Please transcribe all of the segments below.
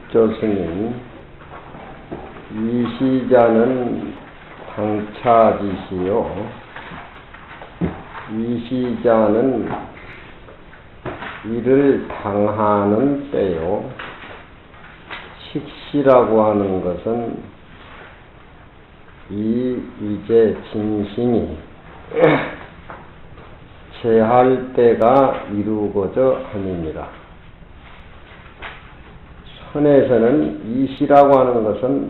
법조스님, 이시자는 당차지시요. 이시자는 이를 당하는 때요. 식시라고 하는 것은 이제 진심이 제할 때가 이루고자 함이니라. 선에서는 이시라고 하는 것은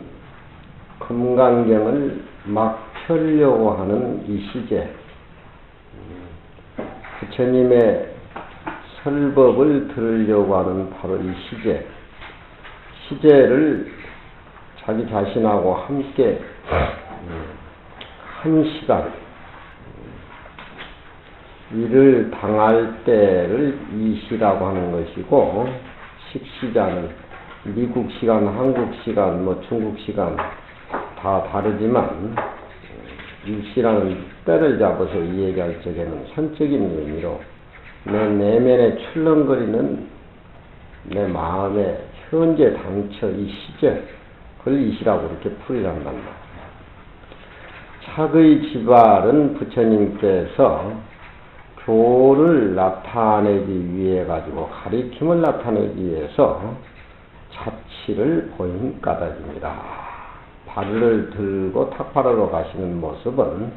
금강경을 막 펴려고 하는 이 시제, 부처님의 설법을 들으려고 하는 바로 이 시제를 자기 자신하고 함께 한 시간, 이를 당할 때를 이시라고 하는 것이고, 식시자는 미국 시간, 한국 시간, 중국 시간 다 다르지만 일시라는 때를 잡아서 이야기할 적에는 선적인 의미로 내 내면에 출렁거리는 내 마음의 현재 당처 이 시제, 그걸 이시라고 이렇게 풀이한단 말이에요. 착의 지발은 부처님께서 교를 나타내기 위해 가지고 가리킴을 나타내기 위해서 자치를 보인 까닭입니다. 발을 들고 탁발하러 가시는 모습은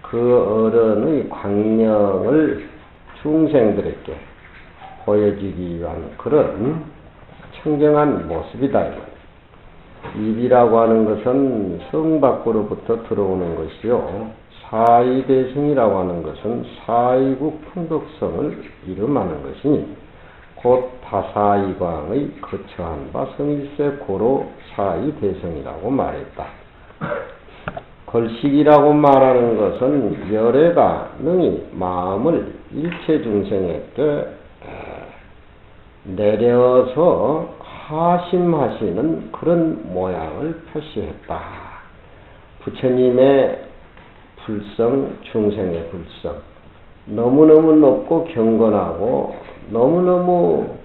그 어른의 광명을 중생들에게 보여주기 위한 그런 청정한 모습이다. 입이라고 하는 것은 성 밖으로부터 들어오는 것이요, 사의대승이라고 하는 것은 사의국 풍덕성을 이름하는 것이니 곧 다사이광의 거처한 바 성일세 고로 사의대성이라고 말했다. 걸식이라고 말하는 것은 열애가 능히 마음을 일체 중생에게 내려서 하심하시는 그런 모양을 표시했다. 부처님의 불성, 중생의 불성, 너무너무 높고 경건하고 너무너무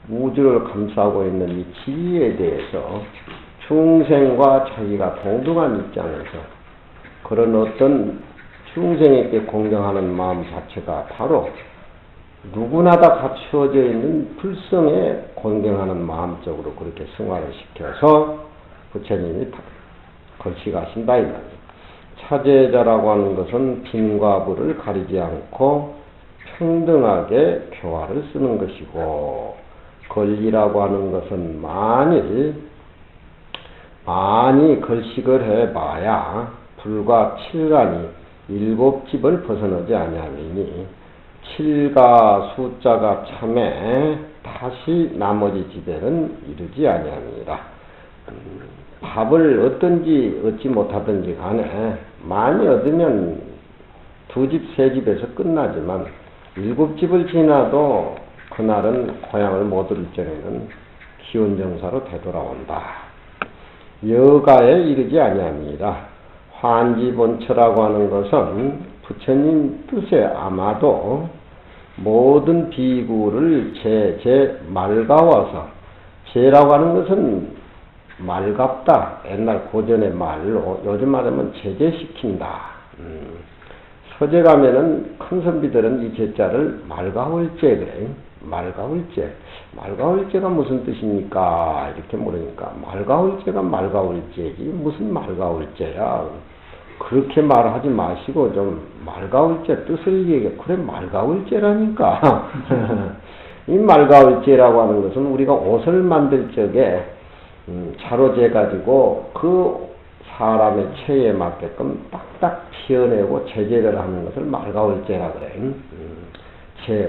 우주를 감싸고 있는 이 지위에 대해서 중생과 자기가 동등한 입장에서 그런 어떤 중생에게 공경하는 마음 자체가 바로 누구나 다 갖추어져 있는 불성에 공경하는 마음적으로 그렇게 승화를 시켜서 부처님이 걸식하신다 이 말이에요. 차제자라고 하는 것은 빈과 부를 가리지 않고 평등하게 교화를 쓰는 것이고, 걸리라고 하는 것은 많이 걸식을 해봐야 불과 7간이 7집을 벗어나지 아니하리니 7가 숫자가 참에 다시 나머지 집에는 이르지 아니하니라. 밥을 얻든지 얻지 못하든지 간에 많이 얻으면 2집, 3집에서 끝나지만 7집을 지나도 그날은 고향을 못 얻을 적에는 기원정사로 되돌아온다. 여가에 이르지 아니합니다. 환지본처라고 하는 것은 부처님 뜻에 아마도 모든 비구를 맑아와서, 제라고 하는 것은 맑갑다. 옛날 고전의 말로 요즘 말하면 제재시킨다. 서재 가면은 큰 선비들은 이 제자를 맑아올제 그래. 맑아올제가 무슨 뜻입니까? 이렇게 물으니까 맑아올제가 맑아올제지 무슨 맑아올제야. 그렇게 말하지 마시고 좀 맑아올제 뜻을 얘기해. 그래, 맑아올제라니까. 이 맑아올제라고 하는 것은 우리가 옷을 만들 적에 자로 재가지고 그 사람의 체에 맞게끔 딱딱 피어내고 제재를 하는 것을 맑아올제라 그래.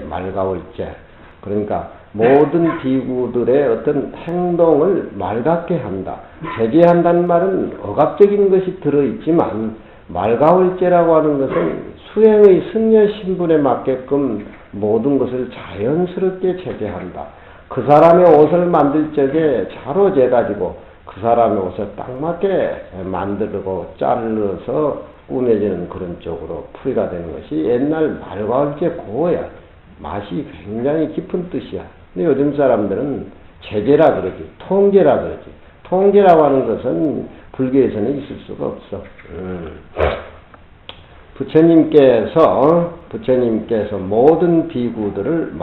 맑아올제. 그러니까 모든 비구들의 어떤 행동을 맑게 한다. 제재한다는 말은 억압적인 것이 들어있지만, 맑아올제라고 하는 것은 수행의 승려 신분에 맞게끔 모든 것을 자연스럽게 제재한다. 그 사람의 옷을 만들 적에 자로 재가지고 그 사람의 옷을 딱 맞게 만들고 잘라서 꾸며지는 그런 쪽으로 풀이가 되는 것이 옛날 맑아올제 고야. 맛이 굉장히 깊은 뜻이야. 근데 요즘 사람들은 제재라 그러지. 통제라 그러지. 통제라고 하는 것은 불교에서는 있을 수가 없어. 부처님께서 모든 비구들을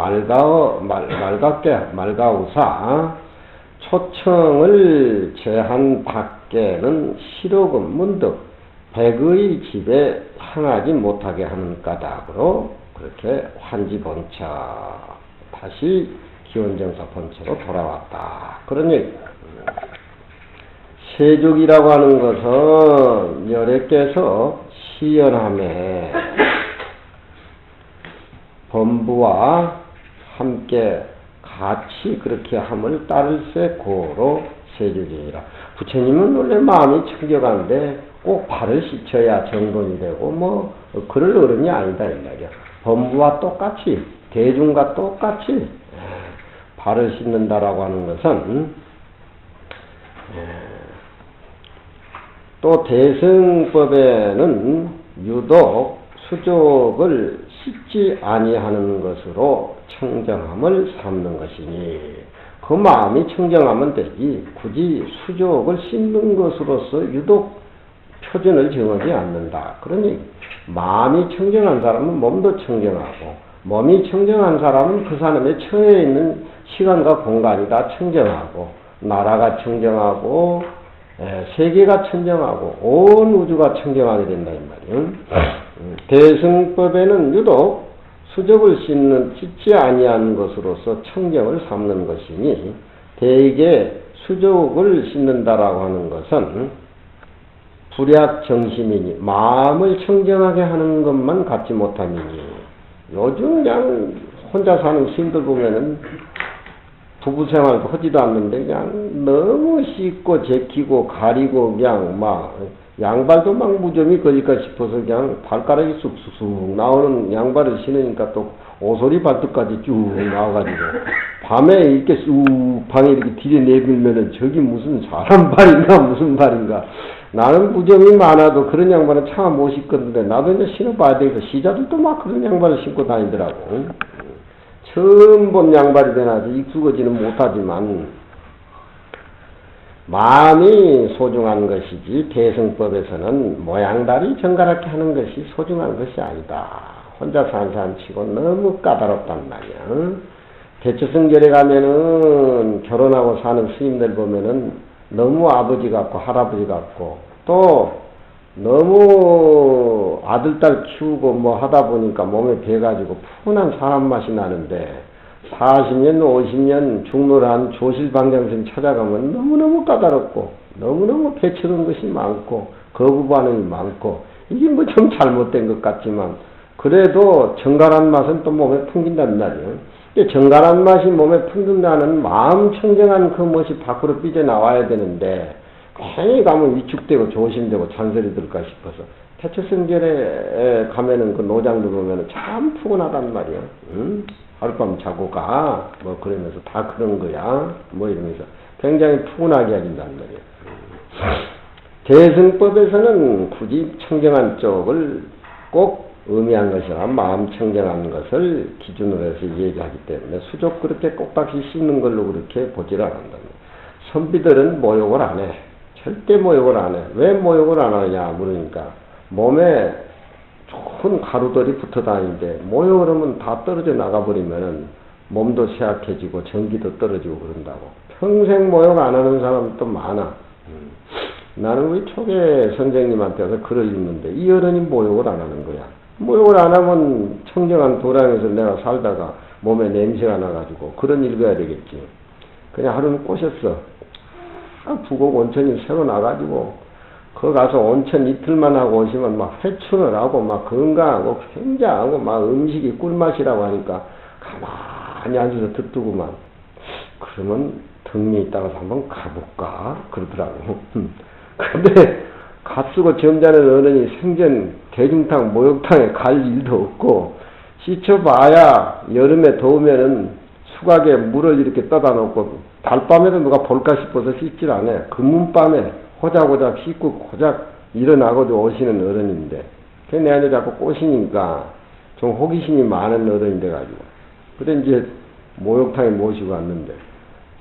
맑아우사 초청을 제한 밖에는 시로금 문득 백의 집에 향하지 못하게 하는 까닭으로 그렇게 환지본처 다시 기원정사 본처로 돌아왔다. 그런 얘기. 세족이라고 하는 것은 여래께서 시연함에 범부와 함께 같이 그렇게 함을 따를세 고로 세족이니라. 부처님은 원래 마음이 청결한데 꼭 발을 씻어야 정돈이 되고 그럴 어른이 아니다 이 말이야. 범부와 똑같이 대중과 똑같이 발을 씻는다라고 하는 것은 또 대승법에는 유독 수족을 씻지 아니하는 것으로 청정함을 삼는 것이니 그 마음이 청정하면 되지 굳이 수족을 씻는 것으로서 유독 표준을 정하지 않는다. 그러니 마음이 청정한 사람은 몸도 청정하고 몸이 청정한 사람은 그 사람의 처해 있는 시간과 공간이 다 청정하고 나라가 청정하고 세계가 청정하고 온 우주가 청정하게 된다 이 말이에요. 대승법에는 유독 수족을 씻지 아니한 것으로서 청정을 삼는 것이니 대개 수족을 씻는다라고 하는 것은 불약 정심이니 마음을 청정하게 하는 것만 갖지 못함이니 요즘 그냥 혼자 사는 스님들 보면은 부부 생활도 하지도 않는데 그냥 너무 씻고 제키고 가리고 그냥 막 양발도 막 무좀이 걸릴까 싶어서 그냥 발가락이 쑥쑥 나오는 양발을 신으니까 또 오소리 발톱까지 쭉 나와가지고 밤에 이렇게 쑥 방에 이렇게 들이내밀면은 저기 무슨 사람 발인가 무슨 발인가. 나는 무좀이 많아도 그런 양발은 참 못 신거든데 나도 이제 신어봐야 되겠어. 시자들도 막 그런 양발을 신고 다니더라고. 처음 본 양발이 되나 익숙하지는 못하지만 마음이 소중한 것이지 대승법에서는 모양다리 정갈하게 하는 것이 소중한 것이 아니다. 혼자 사는 사람 치고 너무 까다롭단 말이야. 대처성결에 가면은 결혼하고 사는 스님들 보면은 너무 아버지 같고 할아버지 같고 또 너무 아들, 딸 키우고 하다 보니까 몸에 배가지고 푸근한 사람 맛이 나는데 40년, 50년 중노란 조실방장생 찾아가면 너무너무 까다롭고 너무너무 배척한 것이 많고 거부 반응이 많고 이게 좀 잘못된 것 같지만 그래도 정갈한 맛은 또 몸에 풍긴단 말이에요. 정갈한 맛이 몸에 풍긴다는 마음 청정한 그 멋이 밖으로 삐져나와야 되는데 괜히 가면 위축되고 조심되고 잔소리 들까 싶어서 태초성결에 가면은 그 노장들 보면은 참 푸근하단 말이야. 응? 하룻밤 자고 가. 그러면서 다 그런 거야. 이러면서 굉장히 푸근하게 해준단 말이야. 대승법에서는 굳이 청정한 쪽을 꼭 의미한 것이라 마음 청정한 것을 기준으로 해서 얘기하기 때문에 수족 그렇게 꼭딱지 씻는 걸로 그렇게 보지를 않는다. 선비들은 모욕을 안 해. 절대 모욕을 안 해. 왜 모욕을 안 하냐 물으니까 몸에 좋은 가루들이 붙어 다니는데 모욕을 하면 다 떨어져 나가버리면은 몸도 쇠약해지고 전기도 떨어지고 그런다고. 평생 모욕 안 하는 사람도 많아. 나는 우리 초계 선생님한테 와서 글을 읽는데 이 어른이 모욕을 안 하는 거야. 모욕을 안 하면 청정한 도량에서 내가 살다가 몸에 냄새가 나가지고 그런 읽어야 되겠지. 그냥 하루는 꼬셨어. 부곡 온천이 새로 나가지고 거기 가서 온천 이틀만 하고 오시면 막 회춘을 하고 막 건강하고 굉장하고 막 음식이 꿀맛이라고 하니까 가만히 앉아서 듣더구만. 그러면 등이 있다가 한번 가볼까 그러더라고. 근데 갓쓰고 점잖은 어른이 생전 대중탕 목욕탕에 갈 일도 없고 씻어봐야 여름에 더우면은 수각에 물을 이렇게 떠다 놓고 달밤에도 누가 볼까 싶어서 씻질 않아요. 금문밤에 호작호작 씻고 고작 일어나고도 오시는 어른인데 그래 내가 자꾸 꼬시니까 좀 호기심이 많은 어른이 돼가지고 그래 이제 목욕탕에 모시고 왔는데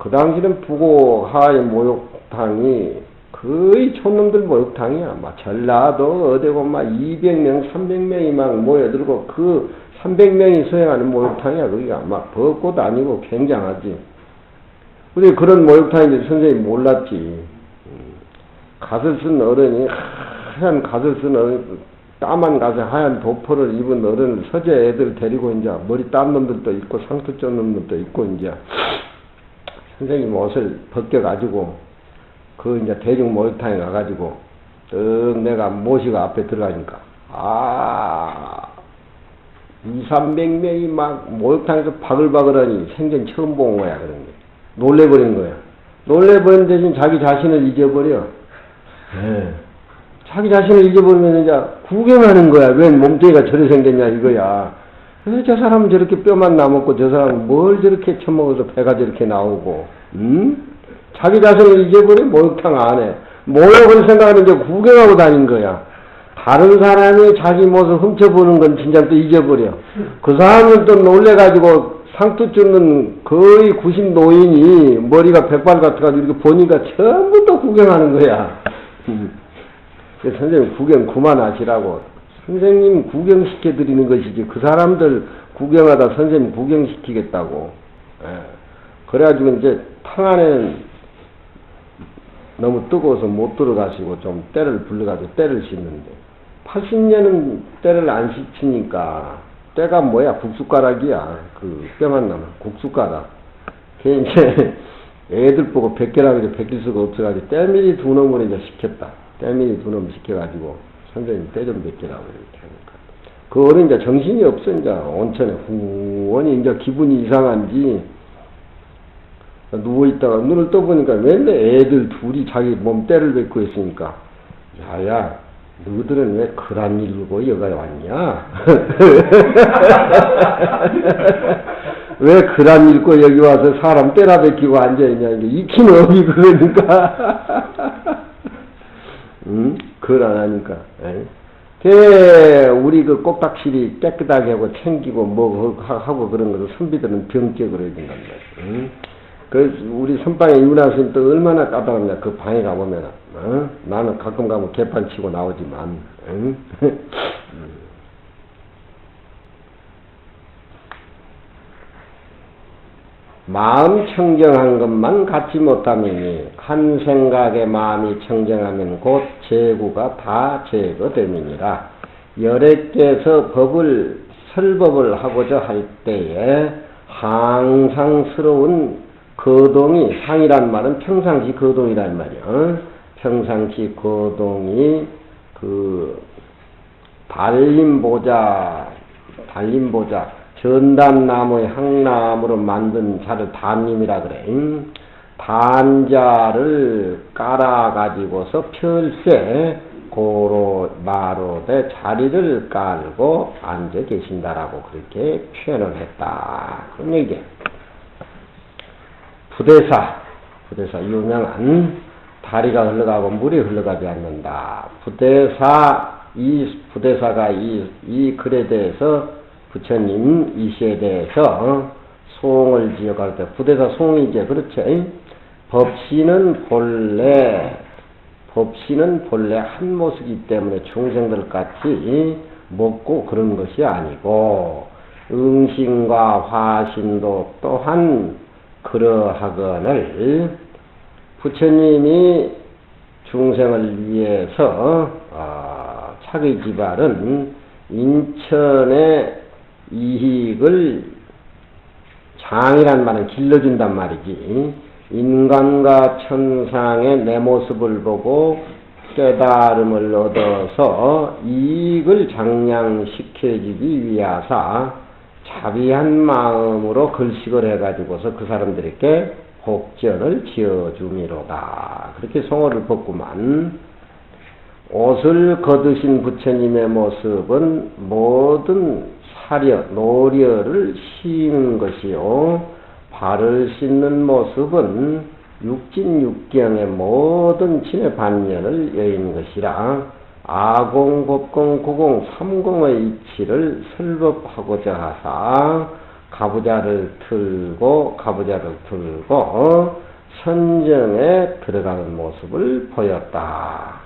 그 당시는 부고하의 목욕탕이 거의 촌놈들 목욕탕이야. 막 전라도 어디고 막 200명, 300명이 막 모여들고 그 300명이 수행하는 목욕탕이야. 거기가 막 벚꽃 아니고 굉장하지. 우리 그런 목욕탕인데 선생님이 몰랐지. 갓을 쓴 어른이, 하얀 갓을 쓴 어른, 까만 갓에 하얀 도포를 입은 어른을 서재 애들 데리고 이제 머리 딴 놈들도 있고 상투 쪽 놈들도 있고 이제 선생님 옷을 벗겨가지고 그 이제 대중 목욕탕에 가가지고 떡 내가 모시고 앞에 들어가니까 2, 300명이 막 목욕탕에서 바글바글하니 생전 처음 본 거야. 그런 게 놀래버린 거야. 놀래버린 대신 자기 자신을 잊어버려. 자기 자신을 잊어버리면 이제 구경하는 거야. 왜 몸뚱이가 저리 생겼냐 이거야. 그래서 저 사람은 저렇게 뼈만 남았고 저 사람은 뭘 저렇게 처먹어서 배가 저렇게 나오고 자기 자신을 잊어버려. 목욕탕 안에 목욕을 생각하는 게 구경하고 다닌 거야. 다른 사람이 자기 모습 훔쳐보는 건 진짜 또 잊어버려. 그 사람은 또 놀래가지고 상투 쫓는 거의 90 노인이 머리가 백발 같아가지고 이렇게 보니까 전부 또 구경하는 거야. 선생님 구경 그만하시라고. 선생님 구경시켜드리는 것이지 그 사람들 구경하다 선생님 구경시키겠다고. 그래가지고 이제 탕 안에는 너무 뜨거워서 못 들어가시고 좀 때를 불러가지고 때를 씻는데 80년은 때를 안 씻으니까 때가 뭐야? 국숟가락이야. 그 뼈만 남아 국숟가락. 걔 이제 애들 보고 베끼라고 이제 베낄 수가 없어가지고 때밀이 2놈을 이제 시켰다. 때밀이 2놈 시켜가지고 선생님 때 좀 베끼라고 이렇게 하니까 그 어른 이제 정신이 없어. 이제 온천에 후원히 이제 기분이 이상한지 누워있다가 눈을 떠보니까 맨날 애들 둘이 자기 몸 때를 뱉고 있으니까 야야 너희들은 왜 그란 일고 여기 왔냐? 왜 그란 일고 여기 와서 사람 때라 뱉기고 앉아있냐? 익히는 어디 그러니까 그걸 안 하니까 우리 그 꼭딱실이 깨끗하게 하고 챙기고 뭐 하고 그런 것을 선비들은 병격으로 해준단 말이야. 그래서 우리 선방에 유나스님 또 얼마나 까다롭냐. 그 방에 가보면 나는 가끔 가면 개판 치고 나오지만 마음 청정한 것만 갖지 못함이니 한 생각에 마음이 청정하면 곧 재구가 다 제거됨이니라. 열애께서 설법을 하고자 할 때에 항상스러운 거동이, 상이란 말은 평상시 거동이란 말이야. 평상시 거동이 달림보자, 전단나무의 항나무로 만든 자를 단림이라 그래. 단자를 깔아가지고서 펼세 고로 마로되 자리를 깔고 앉아 계신다라고 그렇게 표현을 했다. 그런 얘기야. 부대사 유명한 다리가 흘러가고 물이 흘러가지 않는다. 이 부대사가 이 글에 대해서 부처님 이 시에 대해서 송을 지어갈 때 부대사 송이제 그렇죠. 법신은 본래 한 모습이기 때문에 중생들 같이 먹고 그런 것이 아니고 응신과 화신도 또한 그러하거늘 부처님이 중생을 위해서 차기지발은 인천의 이익을 장이란 말은 길러준단 말이지. 인간과 천상의 내 모습을 보고 깨달음을 얻어서 이익을 장량시켜주기 위하사 자비한 마음으로 글식을 해가지고서 그 사람들에게 복전을 지어주미로다. 그렇게 송어를 벗구만. 옷을 거두신 부처님의 모습은 모든 노려를 씌우는 것이요. 발을 씻는 모습은 육진육경의 모든 진의 반면을 여인 것이라 아공, 법공, 구공, 삼공의 이치를 설법하고자 하사 가부좌를 들고 선정에 들어가는 모습을 보였다.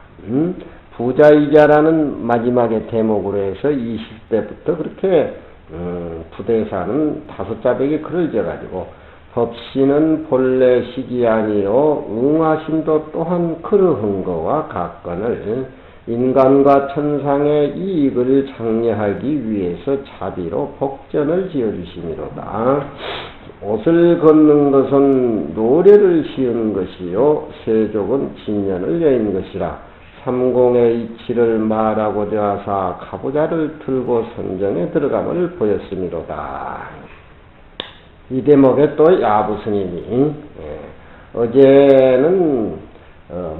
부자이자라는 마지막에 대목으로 해서 20대부터 그렇게 부대사는 5자백의 글을 져가지고 법신은 본래 식이 아니요 응하심도 또한 그러한 거와 같거늘 인간과 천상의 이익을 장려하기 위해서 자비로 복전을 지어주심이로다. 옷을 걷는 것은 노래를 시은 것이요 세족은 진년을 여인 것이라. 삼공의 이치를 말하고자 하사 가부좌를 들고 선정에 들어감을 보였음이로다. 이 대목에 또 야부 스님이 어제는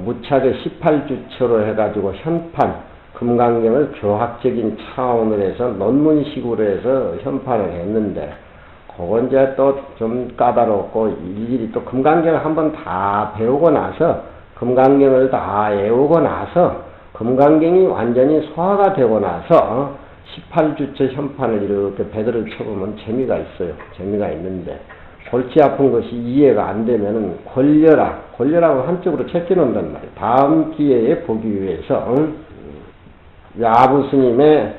무차게 18주처로 해가지고 현판 금강경을 교학적인 차원으로 해서 논문식으로 해서 현판을 했는데 그건 이제 또 좀 까다롭고 일일이 또 금강경을 한번 다 배우고 나서 금강경을 다 외우고 나서 금강경이 완전히 소화가 되고 나서 18주처 현판을 이렇게 베드를 쳐보면 재미가 있어요. 재미가 있는데 골치 아픈 것이 이해가 안 되면은 권려라고 한쪽으로 제껴놓는단 말이에요. 다음 기회에 보기 위해서 야부 스님의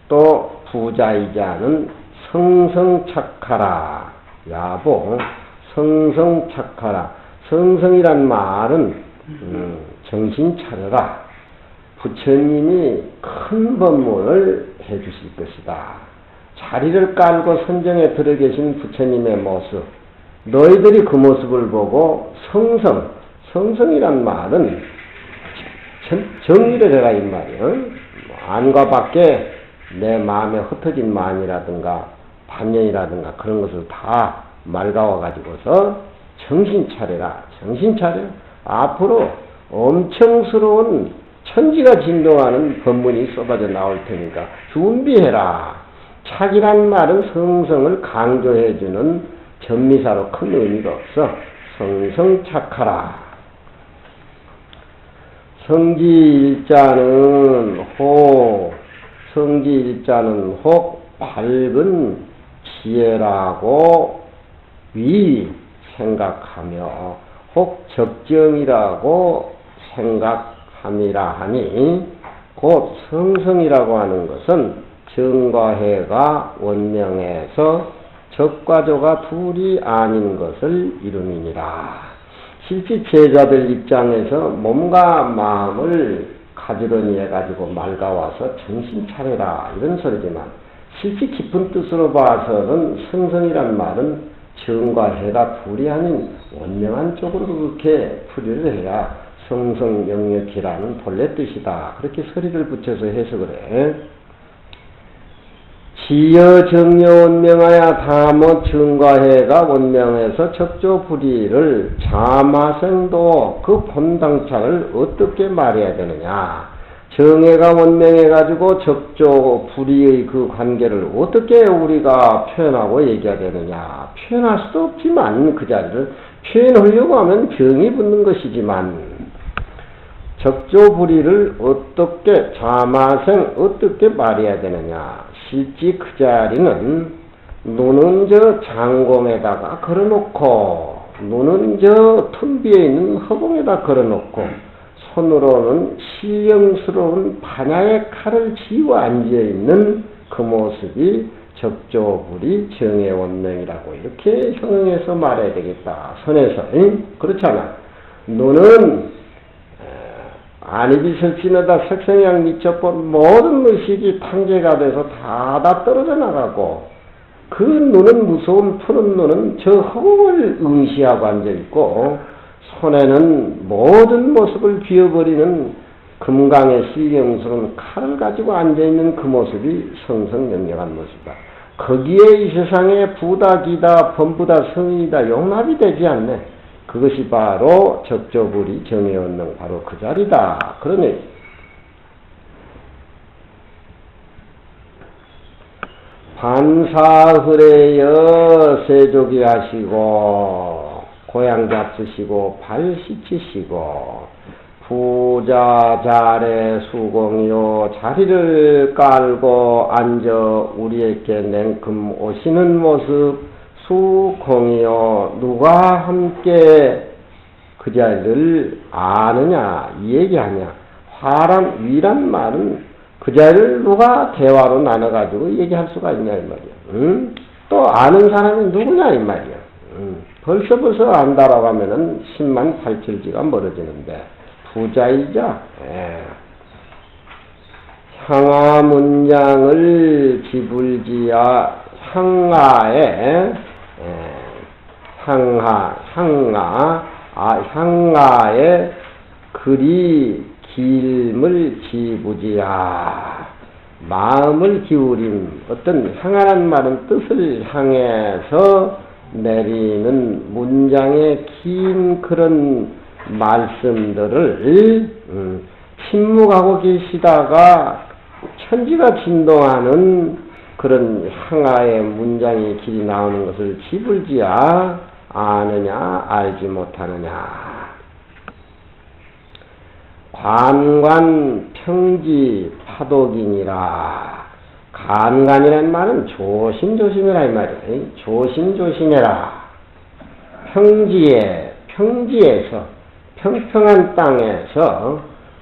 또 부자이자는 성성착하라. 야부 성성착하라. 성성이란 말은 정신 차려라. 부처님이 큰 법문을 해주실 것이다. 자리를 깔고 선정에 들어 계신 부처님의 모습, 너희들이 그 모습을 보고 성성이란 말은 정의를 해라 이 말이에요. 안과 밖에 내 마음에 흩어진 마음이라든가 반면이라든가 그런 것을 다 맑아와가지고서 정신 차려라. 정신 차려. 앞으로 엄청스러운 천지가 진동하는 법문이 쏟아져 나올 테니까 준비해라. 착이란 말은 성성을 강조해주는 전미사로 큰 의미가 없어. 성성착하라. 성지일자는 혹 밝은 지혜라고 생각하며 혹 적정이라고 생각함이라 하니 곧 성성이라고 하는 것은 정과 해가 원명해서 적과 조가 둘이 아닌 것을 이름이니라. 실제 제자들 입장에서 몸과 마음을 가지런히 해가지고 맑아와서 정신 차려라 이런 소리지만 실제 깊은 뜻으로 봐서는 성성이란 말은 정과 해가 둘이 아닌 원명한 쪽으로 그렇게 풀이를 해야 성성 영역이라는 본래 뜻이다. 그렇게 서리를 붙여서 해석을 해. 지여 정여 원명하여 다모 정과 해가 원명해서 적조 불의를 자마생도 그 본당착을 어떻게 말해야 되느냐. 정해가 원명해가지고 적조 불의의 그 관계를 어떻게 우리가 표현하고 얘기해야 되느냐. 표현할 수도 없지만 그 자리를 표현하려고 하면 병이 붙는 것이지만 적조 불의를 어떻게 자마생 어떻게 말해야 되느냐. 실제 그 자리는 눈은 저 장공에다가 걸어놓고 눈은 저 tum비에 있는 허공에다 걸어놓고 손으로는 신령스러운 반야의 칼을 쥐고 앉아있는 그 모습이 적조불이 정해원명이라고 이렇게 형용해서 말해야 되겠다. 선에서. 그렇잖아. 눈은 안이비설진에다 색성향 미쳐본 모든 의식이 탕제가 돼서 다 떨어져 나가고 그 눈은 무서운 푸른 눈은 저 허공을 응시하고 앉아있고 손에는 모든 모습을 비워버리는 금강의 신령스러운 칼을 가지고 앉아있는 그 모습이 성성명령한 모습이다. 거기에 이 세상에 부다, 기다, 범부다, 성이다 용납이 되지 않네. 그것이 바로 적조불이 정해원능 바로 그 자리다. 그러니 반사흐레여 세족이 하시고 고향 잡수시고 발 씻으시고 부자 잘해 수공이요. 자리를 깔고 앉아 우리에게 냉큼 오시는 모습 수공이요. 누가 함께 그 자리를 아느냐 이 얘기하냐. 화란 위란 말은 그 자리를 누가 대화로 나눠가지고 얘기할 수가 있냐 이 말이야. 응? 또 아는 사람이 누구냐 이 말이야. 벌써 안다라고 하면은 10만 8천지가 멀어지는데 부자이자 향하 문장을 지불지야. 향하에 향하에 그리 길을 지부지야. 마음을 기울임. 어떤 향하란 말은 뜻을 향해서 내리는 문장의 긴 그런 말씀들을 침묵하고 계시다가 천지가 진동하는 그런 향하의 문장이 길이 나오는 것을 지불지야 아느냐 알지 못하느냐. 관관 평지 파독이니라. 간간이란 말은 조심조심해라 이 말이야. 조심조심해라. 평지에서 평평한 땅에서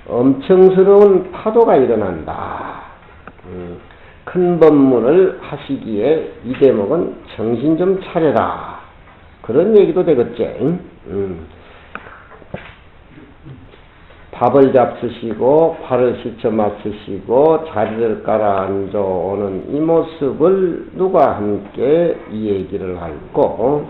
엄청스러운 파도가 일어난다. 큰 법문을 하시기에 이 대목은 정신 좀 차려라. 그런 얘기도 되겠지. 밥을 잡수시고 팔을 씻어 맞추시고 자리를 깔아 앉아 오는 이 모습을 누가 함께 이 얘기를 하고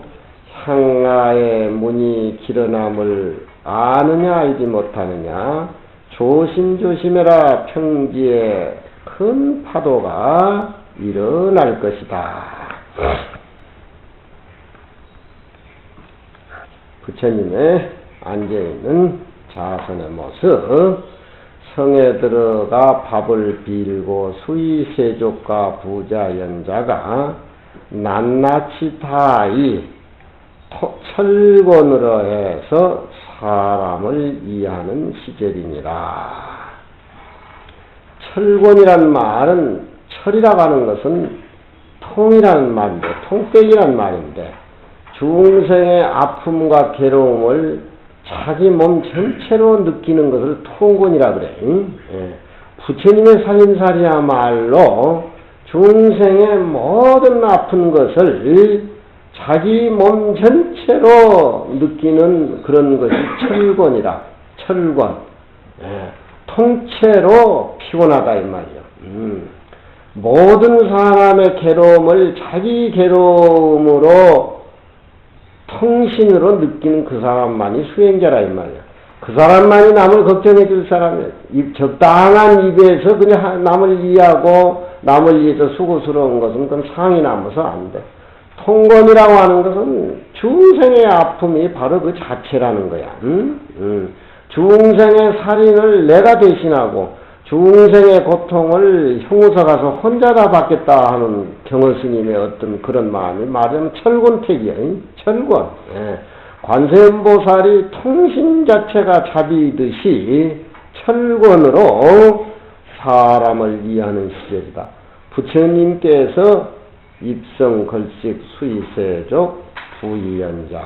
향하의 문이 길어남을 아느냐 알지 못하느냐. 조심조심해라. 평지에 큰 파도가 일어날 것이다. 부처님의 앉아있는 자선의 모습. 성에 들어가 밥을 빌고 수의세족과 부자연자가 낱낱이 다이 철권으로 해서 사람을 이해하는 시절이니라. 철권이란 말은 철이라고 하는 것은 통이라는 말인데 통백이란 말인데 중생의 아픔과 괴로움을 자기 몸 전체로 느끼는 것을 통권이라 그래. 부처님의 살림살이야말로 중생의 모든 아픈 것을 자기 몸 전체로 느끼는 그런 것이 철권이라. 철권. 통째로 피곤하다 이 말이야. 모든 사람의 괴로움을 자기 괴로움으로 통신으로 느끼는 그 사람만이 수행자라 이 말이야. 그 사람만이 남을 걱정해 줄 사람이야. 적당한 입에서 그냥 남을 이해하고 남을 위해서 수고스러운 것은 그건 상이 남아서 안 돼. 통건이라고 하는 것은 중생의 아픔이 바로 그 자체라는 거야. 중생의 살인을 내가 대신하고 중생의 고통을 형우사 가서 혼자 다 받겠다 하는 경허스님의 어떤 그런 마음이 말하자면 철권택이야. 철권. 관세음보살이 통신 자체가 자비듯이 철권으로 사람을 이해하는 시절이다. 부처님께서 입성, 걸식, 수의세족, 부의연자.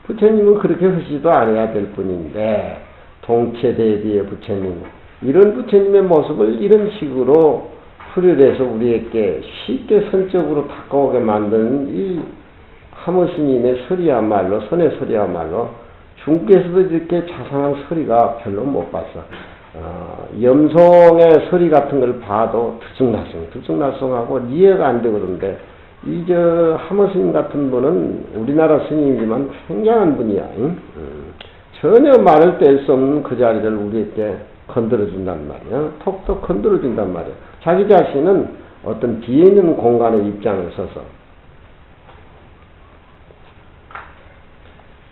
부처님은 그렇게 하시지도 않아야 될 뿐인데 동체대비의 부처님, 이런 부처님의 모습을 이런 식으로 풀이해서 우리에게 쉽게 선적으로 다가오게 만드는 이 하모스님의 소리야말로, 선의 소리야말로 중국에서도 이렇게 자상한 소리가 별로 못 봤어. 염송의 소리 같은 걸 봐도 들쑥날쑥하고 이해가 안 되고 그러는데 이 하모스님 같은 분은 우리나라 스님이지만 굉장한 분이야. 전혀 말을 뗄 수 없는 그 자리를 우리에게 건드려준단 말이야. 톡톡 건드려준단 말이야. 자기 자신은 어떤 뒤에 있는 공간의 입장에 서서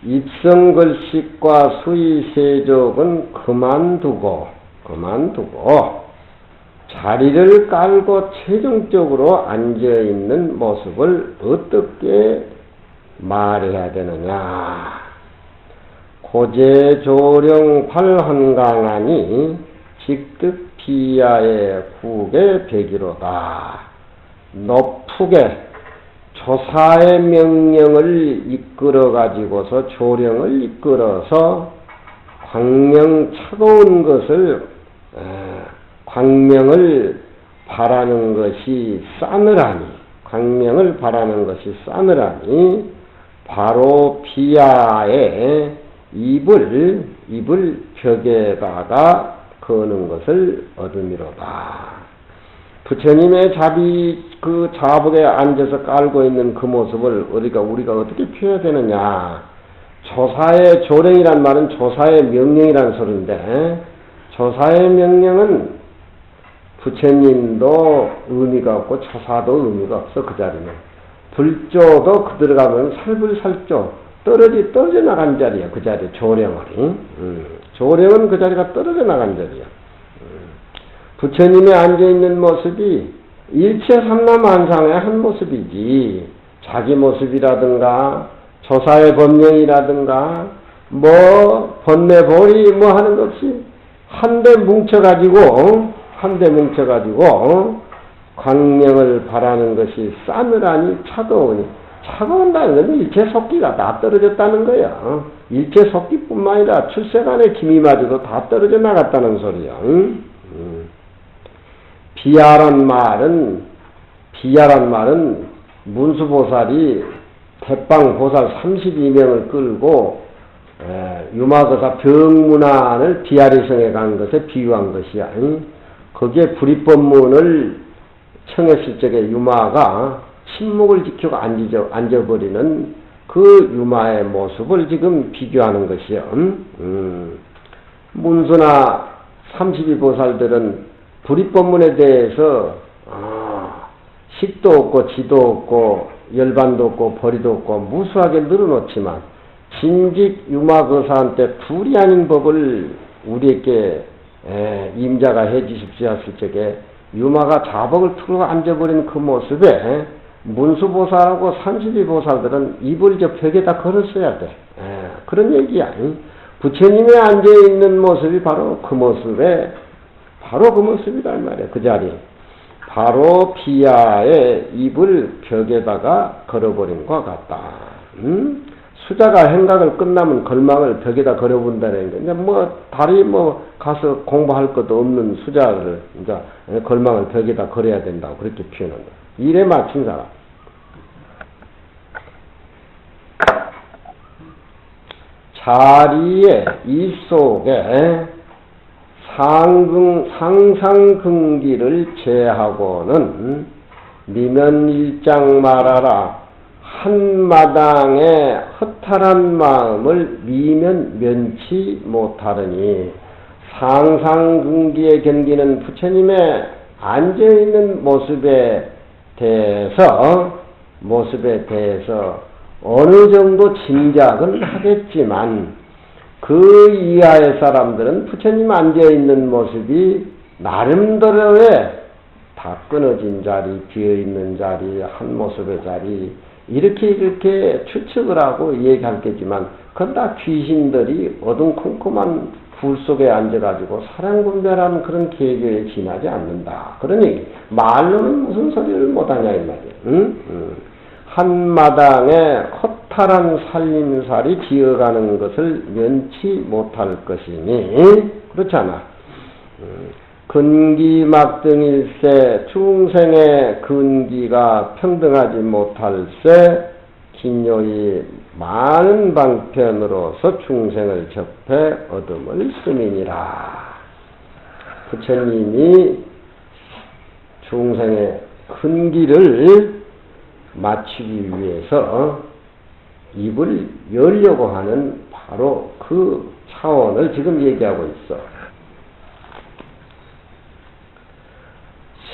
입성글식과 수의세족은 그만두고 자리를 깔고 최종적으로 앉아있는 모습을 어떻게 말해야 되느냐. 호재조령 발한강하니 직득 비야의 국의 백이로다. 높게 조사의 명령을 이끌어 가지고서 조령을 이끌어서 광명 차가운 것을 광명을 바라는 것이 싸늘하니 광명을 바라는 것이 싸늘하니 바로 비야의 입을 벽에다가 거는 것을 얻음이로다. 부처님의 그 자복에 앉아서 깔고 있는 그 모습을 우리가 어떻게 표현해야 되느냐. 조사의 조령이란 말은 조사의 명령이란 소리인데, 조사의 명령은 부처님도 의미가 없고 조사도 의미가 없어. 그 자리는 불조도 그 들어가면 살불살조 떨어져 나간 자리야. 그 자리 조령이 조령은 그 자리가 떨어져 나간 자리야. 부처님이 앉아있는 모습이 일체 삼라만상의 한 모습이지, 자기 모습이라든가 조사의 법령이라든가 번뇌보리 하는 것 없이 한데 뭉쳐가지고 광명을 바라는 것이 싸늘하니 차가운다는 것은 일체 속기가 다 떨어졌다는 거야. 일체 속기뿐만 아니라 출세간의 기미마저도 다 떨어져 나갔다는 소리야. 비야란 말은 문수보살이 대빵보살 32명을 끌고 유마거사 병문안을 비야리성에 간 것에 비유한 것이야. 거기에 불입법문을 청했을 적에 유마가 침묵을 지키고 앉아버리는 그 유마의 모습을 지금 비교하는 것이야. 문수나 32보살들은 불입법문에 대해서 식도 없고 지도 없고 열반도 없고 벌이도 없고 무수하게 늘어놓지만 진직 유마거사한테 둘이 아닌 법을 우리에게 임자가 해주십시오 했을 적에 유마가 자복을 틀고 앉아버린 그 모습에 문수보살하고 32보살들은 입을 저 벽에다 걸었어야 돼. 그런 얘기야. 부처님이 앉아있는 모습이 바로 그 모습이란 말이야. 그 자리. 바로 비야의 입을 벽에다가 걸어버린 것 같다. 수자가 행각을 끝나면 걸망을 벽에다 걸어본다는 게, 다리 가서 공부할 것도 없는 수자를, 이제, 걸망을 벽에다 걸어야 된다고 그렇게 표현한 거야. 일에 맞춘 사람. 자리에, 입 속에 상상근기를 제하고는 미면일장 말하라. 한마당에 허탈한 마음을 면치 못하느니, 상상근기에 견기는 부처님의 앉아있는 모습에 대해서 어느 정도 짐작은 하겠지만, 그 이하의 사람들은 부처님 앉아있는 모습이 나름대로의 다 끊어진 자리, 비어있는 자리, 한 모습의 자리, 이렇게 추측을 하고 얘기하겠지만, 그건 다 귀신들이 어둠컴컴한 불 속에 앉아가지고 사랑분별하는 그런 계교에 지나지 않는다. 그러니 말로는 무슨 소리를 못하냐 이 말이야. 한마당에 허탈한 살림살이 지어가는 것을 면치 못할 것이니, 그렇잖아. 근기막등일세 중생의 근기가 평등하지 못할세 긴요히 많은 방편으로서 중생을 접해 얻음을 쓰미니라. 부처님이 중생의 근기를 맞추기 위해서 입을 열려고 하는 바로 그 차원을 지금 얘기하고 있어.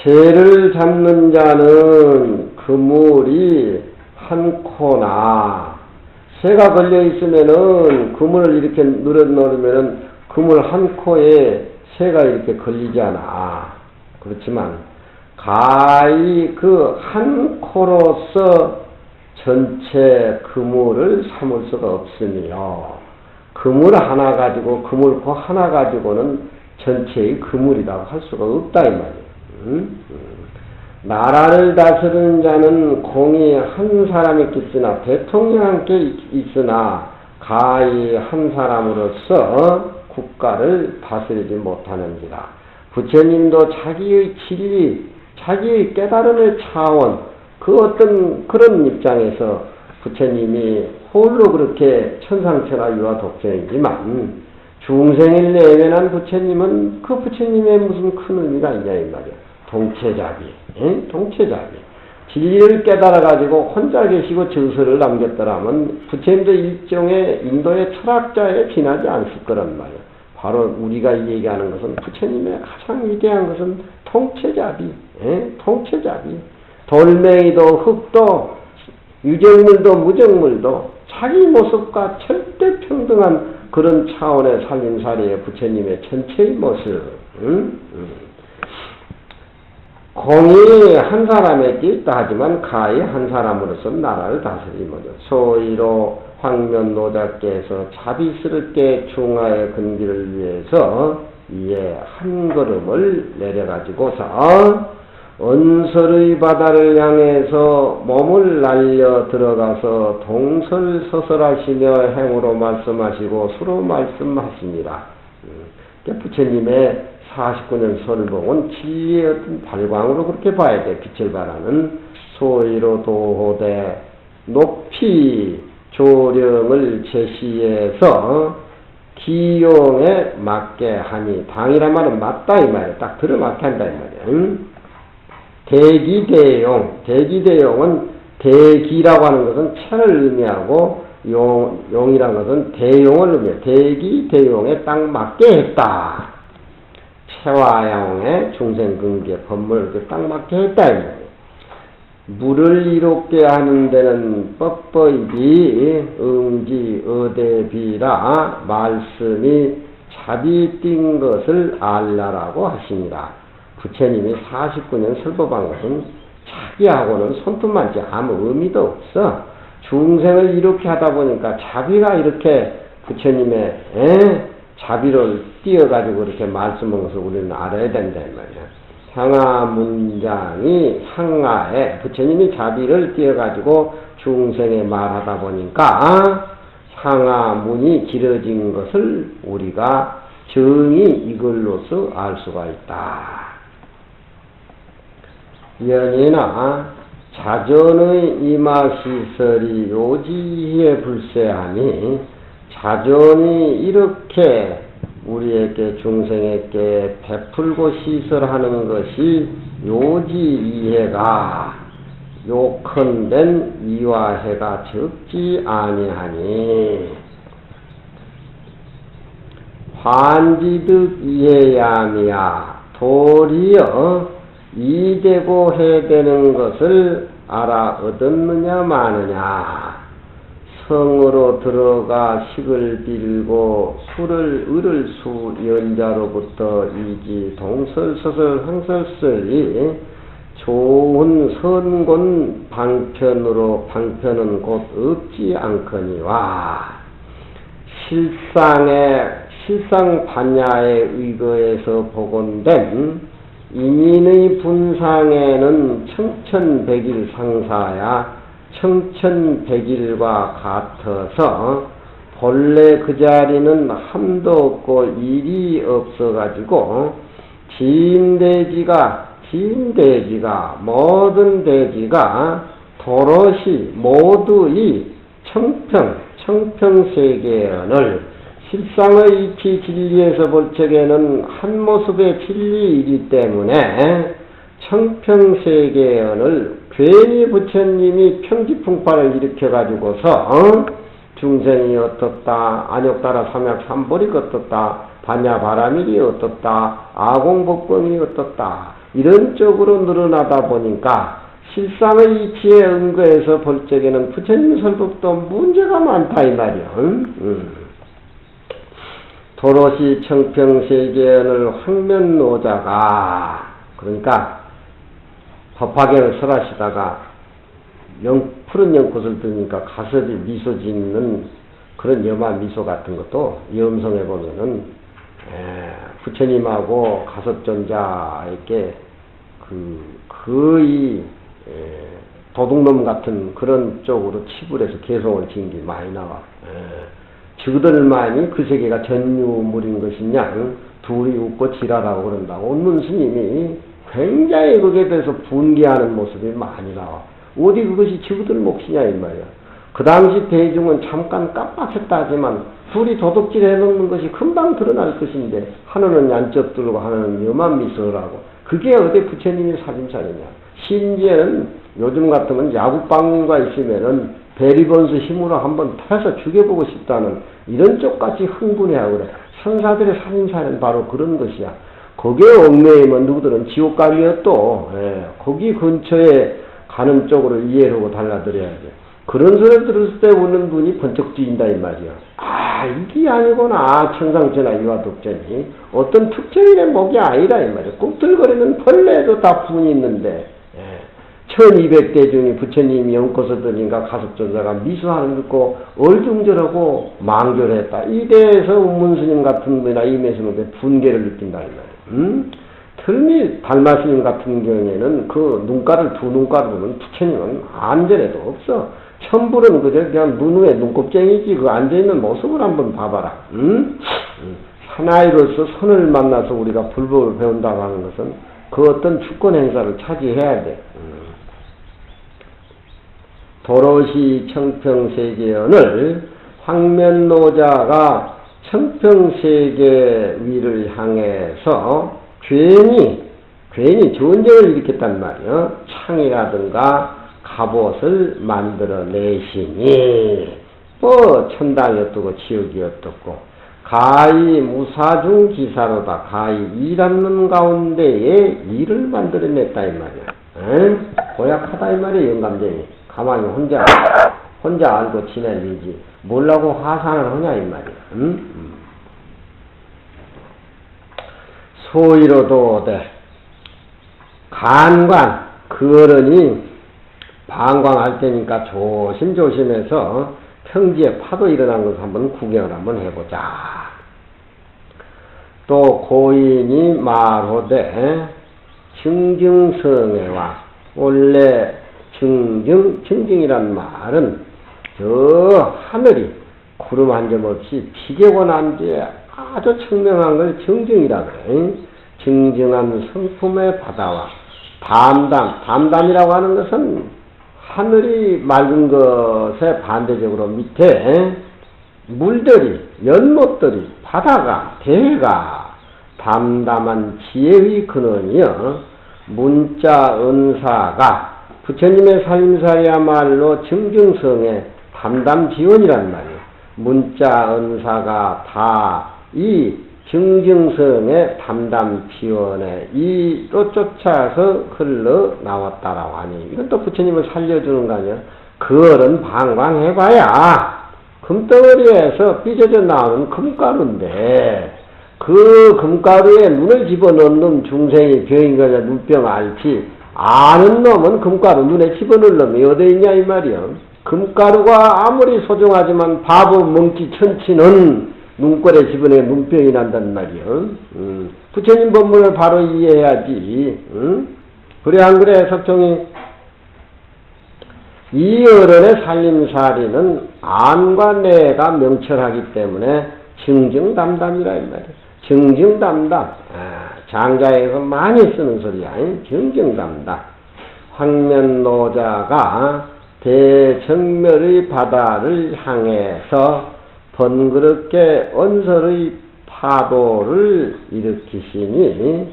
새를 잡는 자는 그물이 한 코나, 새가 걸려 있으면은 그물을 이렇게 늘어놓으면은 그물 한 코에 새가 이렇게 걸리지 않아. 그렇지만 가히 그 한 코로서 전체 그물을 삼을 수가 없으며, 그물 하나 가지고, 그물코 하나 가지고는 전체의 그물이라고 할 수가 없다 이 말이에요. 나라를 다스리는 자는 공이 한 사람이 있으나 대통령 함께 있으나 가히 한 사람으로서 국가를 다스리지 못하는지라. 부처님도 자기의 진리, 자기의 깨달음의 차원, 그 어떤 그런 입장에서 부처님이 홀로 그렇게 천상천하 유아 독생이지만 중생을 내면한 부처님은 그 부처님의 무슨 큰 의미가 있냐 이 말이야. 동체자비, 동체자비. 진리를 깨달아가지고 혼자 계시고 저서를 남겼더라면 부처님도 일종의 인도의 철학자에 지나지 않을 거란 말이야. 바로 우리가 얘기하는 것은 부처님의 가장 위대한 것은 통체자비, 통체자비. 돌멩이도 흙도 유정물도 무정물도 자기 모습과 절대 평등한 그런 차원의 살림살이의 부처님의 전체의 모습. 공이 한 사람에게 있다 하지만 가히 한 사람으로서 나라를 다스리면서 소위로 황면노자께서 자비스럽게 중화의 근기를 위해서 이에 한 걸음을 내려가지고서 언설의 바다를 향해서 몸을 날려 들어가서 동설서설하시며 행으로 말씀하시고 수로 말씀하십니다. 부처님의 49년 설봉은 진리의 어떤 발광으로 그렇게 봐야 돼. 빛을 발하는 소위로 도호대 높이 조령을 제시해서 기용에 맞게 하니, 당이란 말은 맞다 이 말이야. 딱 들어맞게 한다 이 말이야. 대기대용, 대기대용은 대기라고 하는 것은 체를 의미하고 용이라는 것은 대용을 의미해. 대기대용에 딱 맞게 했다. 체화양의 중생근기의 법문을 이렇게 딱 맞게 했다 이 말이야. 물을 이롭게 하는 데는 법법이 응지 어대비라 말씀이 자비 띈 것을 알라라고 하십니다. 부처님이 49년 설법한 것은 자기하고는 손톱만치 아무 의미도 없어. 중생을 이렇게 하다 보니까 자비가 이렇게 부처님의 자비를 띄어가지고 이렇게 말씀한 것을 우리는 알아야 된다 이 말이야. 상하 문장이 상하에 부처님이 자비를 띄어가지고 중생에 말하다 보니까 상하 문이 길어진 것을 우리가 정의 이걸로서 알 수가 있다. 연이나 자전의 이마시설이 요지에 불세하니 자전이 이렇게 우리에게 중생에게 베풀고 시설하는 것이 요지 이해가 요컨된 이와해가 적지 아니하니 환지득 이해야미야 도리어 이되고 해되는 것을 알아 얻었느냐 마느냐. 성으로 들어가 식을 빌고 술을 을을 수 연자로부터 이지 동설서설 항설설이 좋은 선곤 방편으로 방편은 곧 없지 않거니와 실상 반야에 의거해서 복원된 인인의 분상에는 청천백일 상사야 청천백일과 같아서 본래 그 자리는 함도 없고 일이 없어가지고 진대지가 모든 대지가 도롯이 모두 이 청평세계언을 실상의 이치 진리에서 볼 적에는 한 모습의 진리이기 때문에 청평세계언을 괜히 부처님이 평지풍파를 일으켜가지고서 중생이 어떻다, 안욕따라 삼약 삼볼이 어떻다, 반야바라밀이 어떻다, 아공법권이 어떻다 이런 쪽으로 늘어나다 보니까 실상의 이치에 은거해서 볼 적에는 부처님 설법도 문제가 많다 이 말이야. 도롯이 청평세계언을 황면노자가 그러니까 법화경을 설하시다가 푸른 연꽃을 들으니까 가섭이 미소 짓는 그런 염화 미소 같은 것도 염성에 보면은 부처님하고 가섭존자에게 거의 도둑놈 같은 그런 쪽으로 치부해서 개성을 지은 게 많이 나와. 저들만이 그 세계가 전유물인 것이냐, 둘이 웃고 지랄하고 그런다고 온문 스님이 굉장히 거기에 대해서 분개하는 모습이 많이 나와. 어디 그것이 저들 몫이냐 이 말이야. 그 당시 대중은 잠깐 깜빡했다 하지만 둘이 도둑질 해놓는 것이 금방 드러날 것인데 하나는 얀쩍 들고 하나는 염한 미소라고. 그게 어디 부처님이 살림살이냐. 심지어는 요즘 같으면 야구방과 있으면은 베리본스 힘으로 한번 패서 죽여보고 싶다는 이런 쪽까지 흥분해하고 그래. 선사들의 살림살이는 바로 그런 것이야. 거기에 얽매이면 누구들은 지옥감이었또 거기 근처에 가는 쪽으로 이해를 하고 달라들여야지. 그런 소리 들었을 때 우는 눈이 번쩍 뜨인다 이 말이야. 아 이게 아니구나. 청상전화 유화독전이 어떤 특정인의 목이 아니라 이 말이야. 꿈틀거리는 벌레도 다 분이 있는데 1200대 중에 부처님이 연꽃서들인가 가섭존자가 미수하는 듣고 얼중절하고 망절했다. 이래서 운문스님 같은 분이나 임해스님의 분개를 느낀다 이 말이야. 틀미 달마스님 같은 경우에는 그 눈가를 두 눈가를 보면 부처님은 안전에도 없어. 천불은 그냥 눈 위에 눈곱쟁이지. 그 앉아있는 모습을 한번 봐봐라. 사나이로서 선을 만나서 우리가 불법을 배운다고 하는 것은 그 어떤 주권 행사를 차지해야 돼. 도로시 청평세계연을 황면노자가 청평세계 위를 향해서 괜히 전쟁을 일으켰단 말이야. 창이라든가 갑옷을 만들어 내시니 천당이 어떻고 지옥이 어떻고 가히 무사중 기사로다. 가히 일하는 가운데에 일을 만들어냈다 이 말이야. 고약하다 이 말이야. 영감쟁이 가만히 혼자 알고 지내리지 뭐라고 화산을 하냐 이 말이야. 소위로도 간관 그 어른이 방광할 때니까 조심조심해서 평지에 파도 일어난 것을 한번 구경을 한번 해보자. 또 고인이 말하되 증증성애와 원래 증증이란 말은 저 하늘이 구름 한 점 없이 비개고 난 뒤에 아주 청명한 걸 증증이라 그래. 증증한 성품의 바다와 담담이라고 하는 것은 하늘이 맑은 것에 반대적으로 밑에 물들이, 연못들이, 바다가, 대해가 담담한 지혜의 근원이여 문자 은사가 부처님의 살림살이야말로 증증성의 담담지원이란 말이에요. 문자 은사가 다 이 증증성의 담담지원에 이로 쫓아서 흘러나왔다라고 하니 이건 또 부처님을 살려주는 거 아니야. 그얼은 방광해봐야 금덩어리에서 삐져져 나오는 금가루인데 그 금가루에 눈을 집어넣는 중생이 병인 거냐 눈병 앓지 아는 놈은 금가루 눈에 집어넣을 놈이 어디 있냐 이 말이야. 금가루가 아무리 소중하지만 바보 멍치 천치는 눈꼴에 집어내 눈병이 난단 말이야. 부처님 법문을 바로 이해해야지. 그래 안 그래 석종이 이 어른의 살림살이는 안과 내가 명철하기 때문에 증증담담이라 이 말이야. 증증담담 장자에서 많이 쓰는 소리야. 증증담담 황면노자가 대정멸의 바다를 향해서 번거롭게 언설의 파도를 일으키시니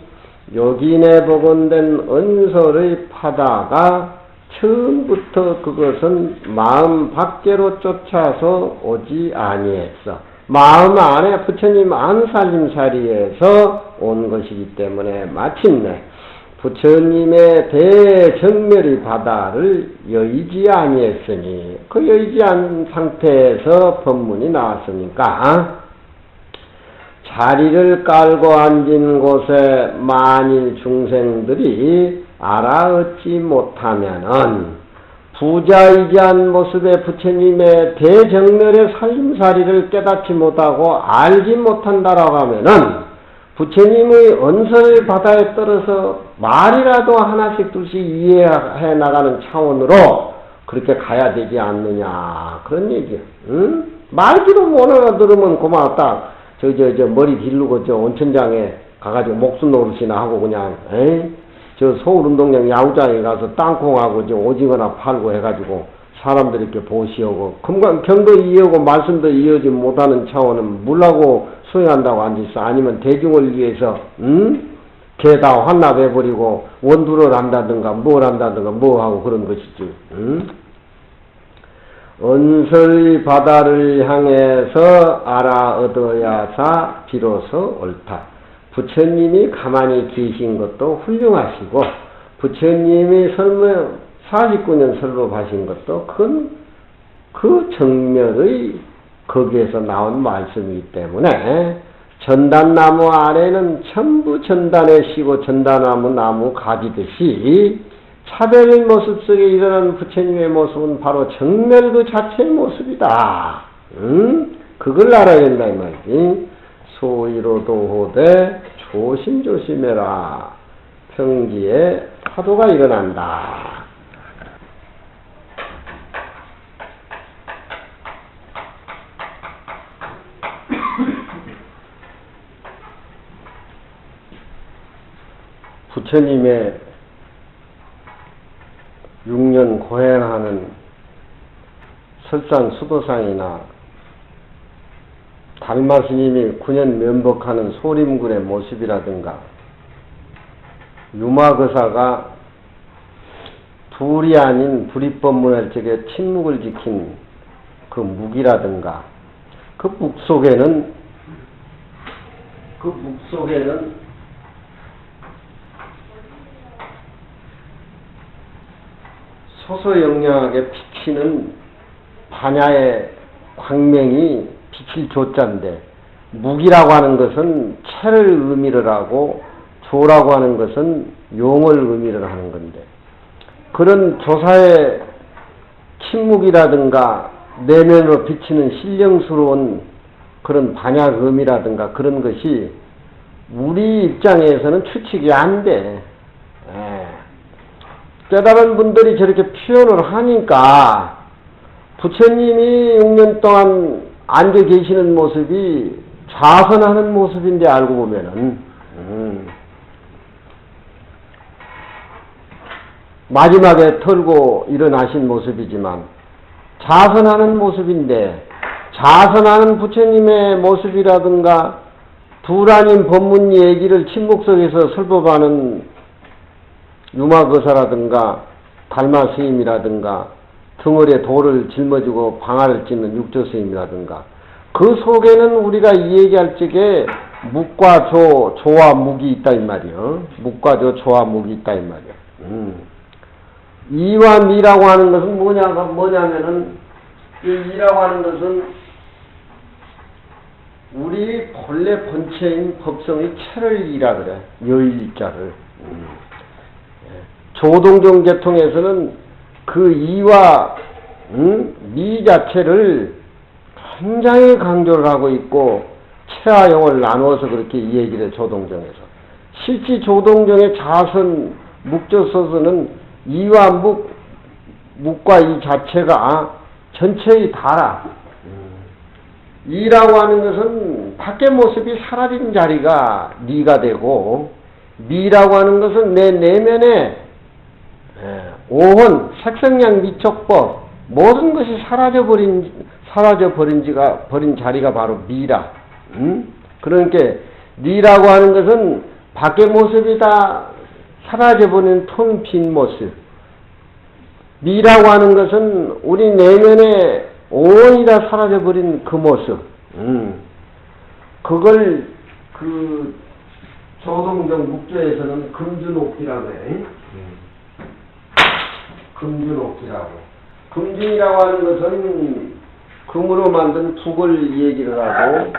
요긴에 복원된 언설의 파다가 처음부터 그것은 마음 밖으로 쫓아서 오지 아니했어. 마음 안에 부처님 안살림살이에서 온 것이기 때문에 마침내 부처님의 대정멸의 바다를 여의지 아니했으니 그 여의지 않은 상태에서 법문이 나왔으니까 자리를 깔고 앉은 곳에 만일 중생들이 알아듣지 못하면은 부자이지한 모습의 부처님의 대정멸의 살림살이를 깨닫지 못하고 알지 못한다라고 하면은 부처님의 언설 바다에 떨어서 말이라도 하나씩 둘씩 이해해 나가는 차원으로 그렇게 가야 되지 않느냐 그런 얘기야. 응? 말기도 못 알아들으면 고맙다. 저 머리 길르고 저 온천장에 가가지고 목숨 노릇이나 하고 그냥 저 서울운동장 야구장에 가서 땅콩하고 저 오징어나 팔고 해가지고 사람들 이렇게 보시오고 경도 이해하고 말씀도 이해하지 못하는 차원은 물라고 수행한다고 앉아있어. 아니면 대중을 위해서 개 다 환납해버리고 원두를 한다든가 뭘 한다든가 뭐 하고 그런 것이지. 언설 바다를 향해서 알아 얻어야사 비로소 옳다. 부처님이 가만히 계신 것도 훌륭하시고 부처님이 49년 설법하신 것도 그 정멸의 거기에서 나온 말씀이기 때문에 전단나무 아래는 전부 전단에 쉬고 전단나무 나무 가지듯이 차별 모습 속에 일어나는 부처님의 모습은 바로 정멸 그 자체의 모습이다. 그걸 알아야 된다 이 말이지. 소이로도호대 조심조심해라. 평지에 파도가 일어난다. 부처님의 6년 고행하는 설산 수도상이나 달마 스님이 9년 면복하는 소림굴의 모습이라든가 유마거사가 둘이 아닌 불입법문활적에 침묵을 지킨 그 묵이라든가 그 묵 속에는 소소영령하게 비치는 반야의 광명이 비칠 조자인데 묵이라고 하는 것은 체를 의미를 하고 조라고 하는 것은 용을 의미를 하는 건데 그런 조사의 침묵이라든가 내면으로 비치는 신령스러운 그런 반야음이라든가 그런 것이 우리 입장에서는 추측이 안 돼. 깨달은 분들이 저렇게 표현을 하니까 부처님이 6년 동안 앉아 계시는 모습이 좌선하는 모습인데 알고 보면은 마지막에 털고 일어나신 모습이지만 좌선하는 모습인데 좌선하는 부처님의 모습이라든가 두라님 법문 얘기를 침묵 속에서 설법하는 유마거사라든가 달마 스님이라든가 등월에 돌을 짊어지고 방아를 찢는 육조 스님이라든가 그 속에는 우리가 이 얘기할 적에 묵과 조와 묵이 있다 이 말이요. 묵과 조와 묵이 있다 이 말이요. 이와 미라고 하는 것은 뭐냐면은 이 이라고 하는 것은 우리 본래 본체인 법성의 체를 이라 그래. 여의자를. 조동종 계통에서는 그 이와 미 자체를 굉장히 강조를 하고 있고 체와 영을 나누어서 그렇게 이 얘기를 해. 조동종에서 실제 조동종의 자선 묵조서서는 이와 묵과 이 자체가 전체의 다라. 이라고 하는 것은 밖의 모습이 사라진 자리가 니가 되고 미라고 하는 것은 내 내면에 오혼, 색성량 미촉법 모든 것이 사라져버린 자리가 바로 미라. 그러니까 니라고 하는 것은 밖의 모습이 다 사라져버린 텅 빈 모습. 미라고 하는 것은 우리 내면에 오온이 다 사라져버린 그 모습. 그걸 그 조동정 묵조에서는 금준옥기라고 해. 금준옥기라고. 금준이라고 하는 것은 금으로 만든 북을 얘기를 하고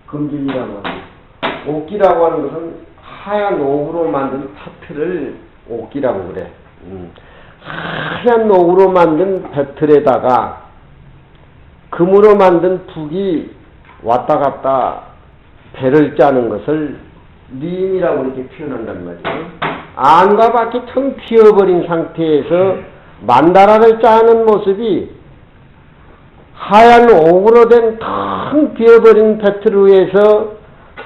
금준이라고 하고 옥기라고 하는 것은 하얀 옥으로 만든 타트를 옥기라고 그래. 하얀 옥으로 만든 배틀에다가 금으로 만든 북이 왔다 갔다 배를 짜는 것을 림이라고 이렇게 표현한단 말이에요. 안과 밖이 텅 비어버린 상태에서 만다라를 짜는 모습이 하얀 옥으로 된 텅 비어버린 배틀 위에서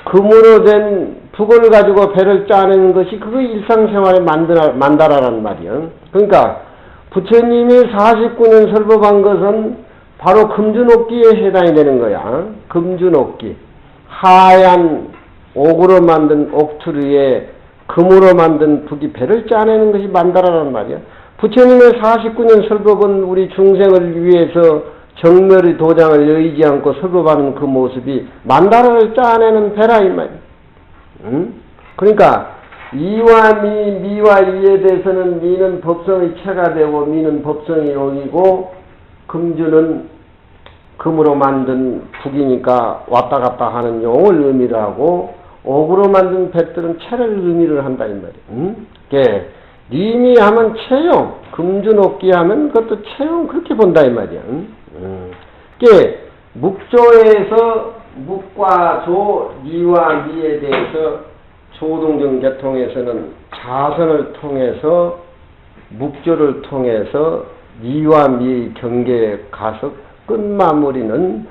금으로 된 북을 가지고 배를 짜는 것이 그거 일상생활의 만다라란 말이에요. 그러니까 부처님이 49년 설법한 것은 바로 금주옥기에 해당이 되는 거야. 금주옥기. 하얀 옥으로 만든 옥틀 위에 금으로 만든 북이 배를 짜내는 것이 만다라란 말이야. 부처님의 49년 설법은 우리 중생을 위해서 정멸의 도장을 여의지 않고 설법하는 그 모습이 만다라를 짜내는 배라 이 말이야. 응? 그러니까 이와 미와 이에 대해서는 미는 법성의 체가 되고 미는 법성의 옥이고 금주는 금으로 만든 북이니까 왔다 갔다 하는 용을 의미를 하고 옥으로 만든 배들은 체를 의미를 한다 이 말이야. 응? 예. 림이 하면 체용, 금주옥기 하면 그것도 체용 그렇게 본다 이 말이야. 응? 예. 묵조에서 묵과 조, 미와 미에 대해서 조동정 계통에서는 자선을 통해서 묵조를 통해서 미와 미의 경계에 가서 끝마무리는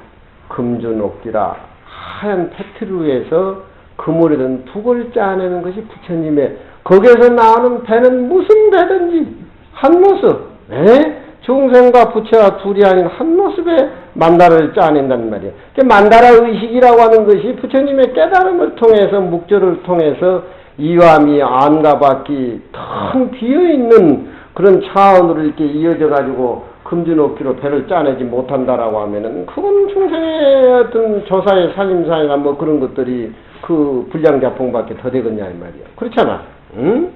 금주옥기라 하얀 패트리 위에서 금으로 된 북을 짜내는 것이 부처님의 거기에서 나오는 배는 무슨 배든지 한 모습 중생과 부처와 둘이 아닌 한 모습의 만다라를 짜낸단 말이에요. 만다라 의식이라고 하는 것이 부처님의 깨달음을 통해서 묵조를 통해서 이와 미 안과 밖이 텅 비어있는 그런 차원으로 이렇게 이어져 가지고 금주옥기로 배를 짜내지 못한다라고 하면은 그건 중생의 어떤 조사의 살림사이나 뭐 그런 것들이 그 불량자풍밖에 더 되겠냐 이 말이야. 그렇잖아. 응?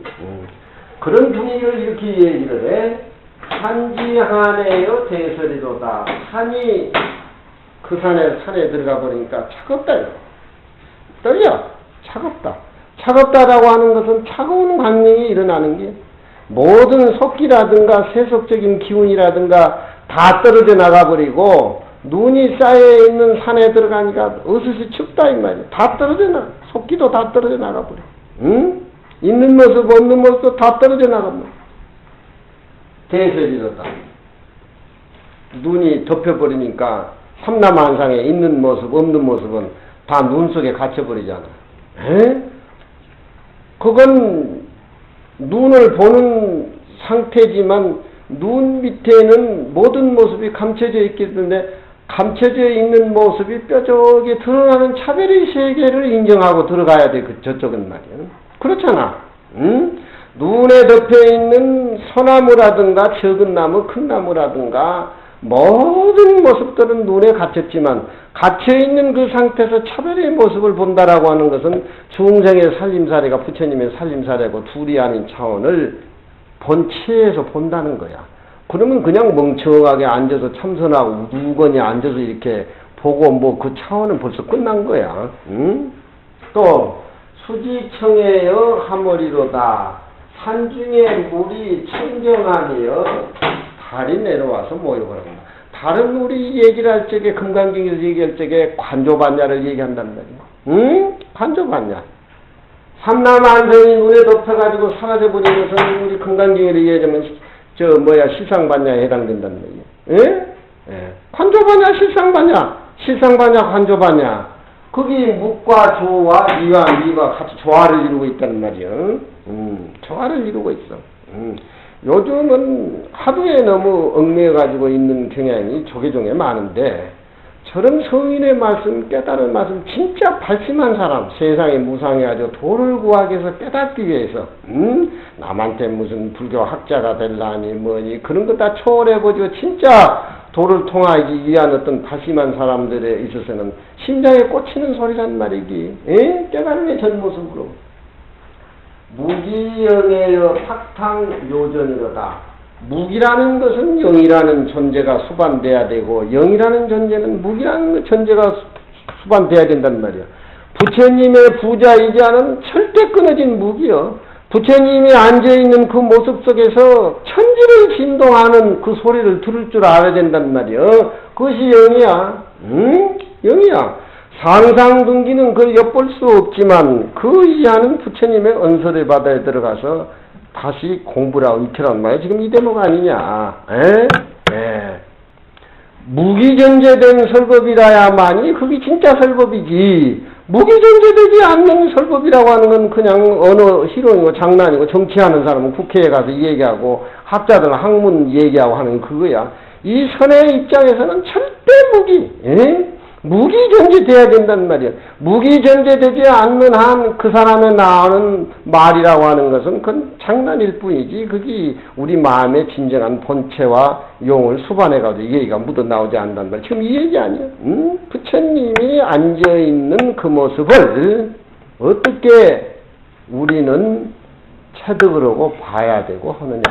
그런 분위기를 이렇게 얘기를 해. 산지하네요 대설이로다. 산이 그 산에 들어가 버리니까 차갑다. 떨려. 차갑다. 차갑다라고 하는 것은 차가운 광명이 일어나는 게 모든 속기라든가 세속적인 기운이라든가 다 떨어져 나가버리고 눈이 쌓여있는 산에 들어가니까 어스스 춥다 이 말이야. 다 떨어져 나가. 속기도 다 떨어져 나가버려. 응? 있는 모습 없는 모습도 다 떨어져 나가버려. 대설이로다. 눈이 덮여버리니까 삼라만상에 있는 모습 없는 모습은 다 눈 속에 갇혀버리잖아. 에? 그건 눈을 보는 상태지만 눈 밑에는 모든 모습이 감춰져 있기 때문에 감춰져 있는 모습이 뾰족하게 드러나는 차별의 세계를 인정하고 들어가야 돼. 저쪽은 말이야. 그렇잖아. 응? 눈에 덮여있는 소나무라든가 적은 나무, 큰 나무라든가 모든 모습들은 눈에 갇혔지만 갇혀있는 그 상태에서 차별의 모습을 본다라고 하는 것은 중생의 살림사례가 부처님의 살림사례고 둘이 아닌 차원을 본체에서 본다는 거야. 그러면 그냥 멍청하게 앉아서 참선하고 우두거니 앉아서 이렇게 보고 뭐 그 차원은 벌써 끝난 거야. 응? 또 수지청에여 하모리로다. 산중에 물이 청정하며 달이 내려와서 모욕을 합니다. 다른 우리 얘기를 할 적에 금강경에서 얘기할 적에 관조반야를 얘기한단 말이야. 응? 관조반야. 삼라만성이 눈에 덮여가지고 사라져버리는 것은 우리 금강경으로 얘기하자면 시상반야에 해당된단 말이야. 예? 예. 관조반야, 실상반야, 관조반야. 거기 묵과 조와 미와 같이 조화를 이루고 있다는 말이야. 조화를 이루고 있어. 요즘은 하도에 너무 얽매여가지고 있는 경향이 조계종에 많은데 저런 성인의 말씀, 깨달은 말씀 진짜 발심한 사람, 세상에 무상에 아주 도를 구하기 위해서 깨닫기 위해서 남한테 무슨 불교 학자가 될라니 뭐니 그런 거 다 초월해보지고 진짜 도를 통하기 위한 어떤 발심한 사람들에 있어서는 심장에 꽂히는 소리란 말이기. 에? 깨달음의 전모습으로. 무기영에여 탁탕요전이로다. 무기라는 것은 영이라는 존재가 수반돼야 되고 영이라는 존재는 무기라는 존재가 수반돼야 된단 말이야. 부처님의 부자이자는 절대 끊어진 무기요. 부처님이 앉아있는 그 모습 속에서 천지를 진동하는 그 소리를 들을 줄 알아야 된단 말이야. 그것이 영이야. 응? 영이야. 상상둥기는 그걸 엿볼 수 없지만 그 이하는 부처님의 언설의 바다에 들어가서 다시 공부를 하고 익히란 말이야. 지금 이 대목 아니냐. 무기전제된 설법이라야만이 그게 진짜 설법이지. 무기전제되지 않는 설법이라고 하는 건 그냥 언어 희롱이고 장난이고, 정치하는 사람은 국회에 가서 얘기하고 학자들은 학문 얘기하고 하는 그거야. 이 선의 입장에서는 절대 무기전제돼야 된단 말이야. 무기전제되지 않는 한 그 사람의 나오는 말이라고 하는 것은 그건 장난일 뿐이지, 그게 우리 마음의 진정한 본체와 용을 수반해가지고 얘기가 묻어나오지 않는단 말이야. 지금 이 얘기 아니야. 부처님이 앉아있는 그 모습을 어떻게 우리는 체득을 하고 봐야 되고 하느냐.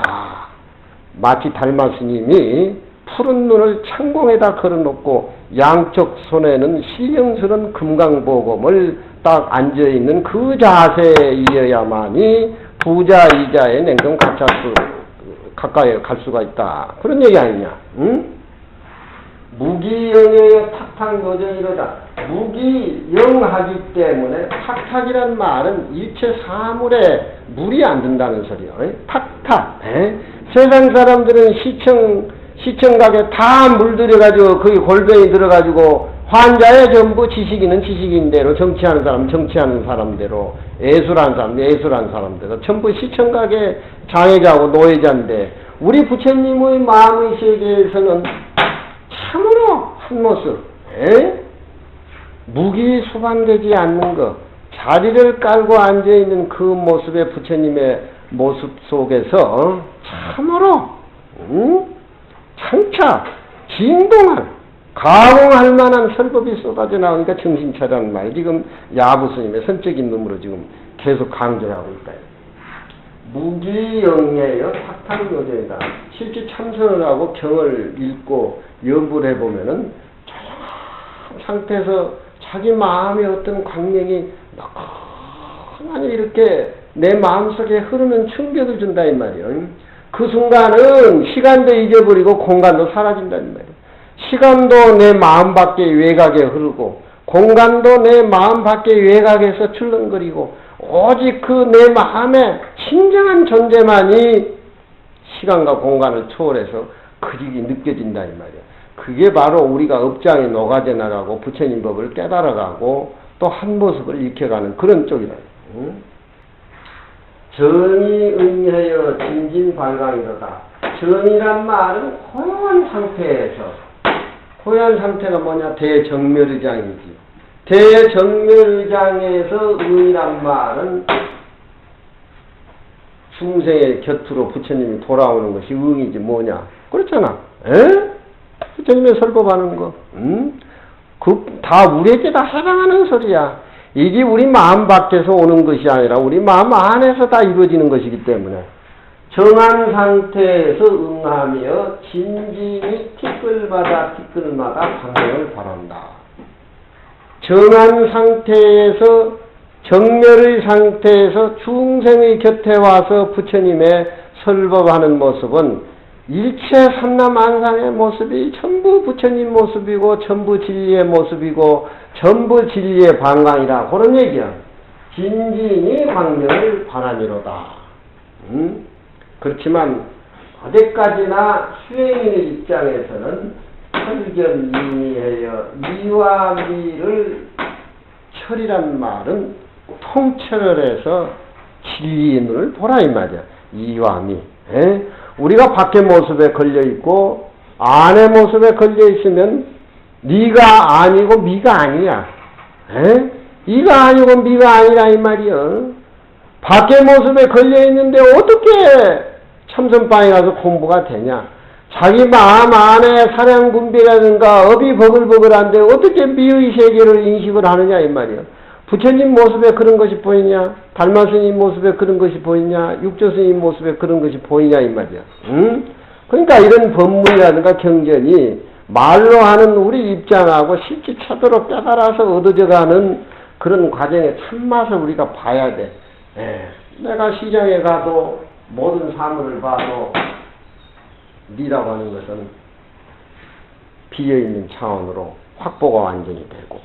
마치 달마 스님이 푸른 눈을 창공에다 걸어놓고 양쪽 손에는 신령스러운 금강보검을 딱 앉아있는 그 자세이어야만이 부자이자의 냉정 가까이 갈 수가 있다. 그런 얘기 아니냐. 응? 무기영의 탁탁노정이로다. 무기영하기 때문에 탁탁이란 말은 일체 사물에 물이 안 든다는 소리야. 탁탁. 세상 사람들은 시청각에 다 물들여가지고 거기 골뱅이 들어가지고 환자의 전부 지식인은 지식인대로, 정치하는 사람은 정치하는 사람대로, 예술하는 사람은 예술하는 사람대로 전부 시청각의 장애자고 노예자인데, 우리 부처님의 마음의 세계에서는 참으로 한 모습, 무기 수반되지 않는 것, 자리를 깔고 앉아있는 그 모습의 부처님의 모습 속에서 참으로 장차 진동할, 가공할 만한 설법이 쏟아져 나오니까 정신 차리라는 말, 지금 야부스님의 선적인 놈으로 지금 계속 강조하고 있다. 무기영예여 탁탁노정이다. 실제 참선을 하고 경을 읽고 연구를 해보면은 조용한 상태에서 자기 마음의 어떤 광명이 너무나 이렇게 내 마음속에 흐르는 충격을 준다 이 말이에요. 그 순간은 시간도 잊어버리고 공간도 사라진다는 말이에요. 시간도 내 마음 밖에 외곽에 흐르고 공간도 내 마음 밖에 외곽에서 출렁거리고 오직 그 내 마음의 진정한 존재만이 시간과 공간을 초월해서 그직이 느껴진다 이 말이에요. 그게 바로 우리가 업장에 녹아져 나가고 부처님 법을 깨달아가고 또 한 모습을 익혀가는 그런 쪽이다. 정이 응하여 진진발광이로다. 정이란 말은 고요한 상태에서, 고요한 상태가 뭐냐? 대정멸의장이지. 대정멸의장에서 응이란 말은 중생의 곁으로 부처님이 돌아오는 것이 응이지 뭐냐? 그렇잖아. 부처님의 설법하는 거. 다 우리에게 다 해당하는 소리야. 이게 우리 마음 밖에서 오는 것이 아니라 우리 마음 안에서 다 이루어지는 것이기 때문에 정한 상태에서 응하며 진진이 티끌마다 방향을 바란다. 정한 상태에서, 정멸의 상태에서 중생의 곁에 와서 부처님의 설법하는 모습은 일체 삼라만상의 모습이 전부 부처님 모습이고 전부 진리의 모습이고 전부 진리의 방광이라, 그런 얘기야. 진진이 방명을 바라미로다. 그렇지만 어디까지나 수행인의 입장에서는 철견이해여 이와 미를, 철이란 말은 통철을 해서 진리의 눈을 보라 이 말이야. 이와 미. 우리가 밖의 모습에 걸려있고 안의 모습에 걸려있으면 네가 아니고 미가 아니야. 이가 아니고 미가 아니라 이 말이야. 밖의 모습에 걸려있는데 어떻게 참선방에 가서 공부가 되냐. 자기 마음 안에 사량분별이라든가 업이 버글버글한데 어떻게 미의 세계를 인식을 하느냐 이 말이야. 부처님 모습에 그런 것이 보이냐? 달마스님 모습에 그런 것이 보이냐? 육조스님 모습에 그런 것이 보이냐 이 말이야. 그러니까 이런 법문이라든가 경전이 말로 하는 우리 입장하고 실제 차도로 깨달아서 얻어져가는 그런 과정의 참맛을 우리가 봐야 돼. 내가 시장에 가도 모든 사물을 봐도 니라고 하는 것은 비어있는 차원으로 확보가 완전히 되고,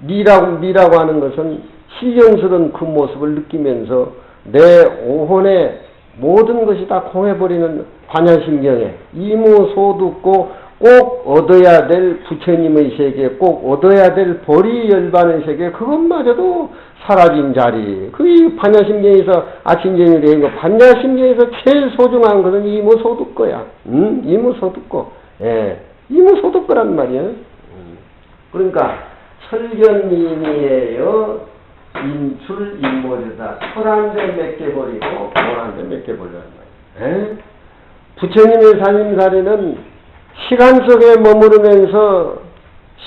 니라고 하는 것은 시정스러운 그 모습을 느끼면서 내 오혼의 모든 것이 다 공해버리는 반야심경에 이무소득고 꼭 얻어야 될 부처님의 세계, 꼭 얻어야 될 보리 열반의 세계, 그것마저도 사라진 자리. 그 반야심경에서 아침전이 되는 거, 반야심경에서 제일 소중한 것은 이무소득거야. 이무소득거. 예. 이무소득거란 말이야. 그러니까 설견미니에요. 인출 인모르다. 철한데 몇 개 버리고 고란데 몇 개 버리란 말이야. 부처님의 살림살이는 시간 속에 머무르면서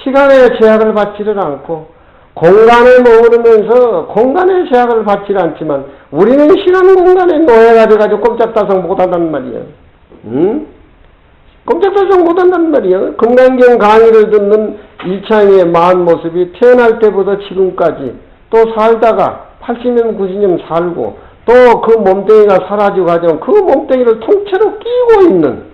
시간의 제약을 받지를 않고, 공간에 머무르면서 공간의 제약을 받지를 않지만, 우리는 시간 공간에 노예가 돼가지고 꼼짝달싹 못한단 말이야. 꼼짝달싹 못한단 말이야. 금강경 강의를 듣는 일창의 마음 모습이 태어날 때부터 지금까지 또 살다가 80년 90년 살고 또 그 몸뚱이가 사라지고 가지고 그 몸뚱이를 통째로 끼고 있는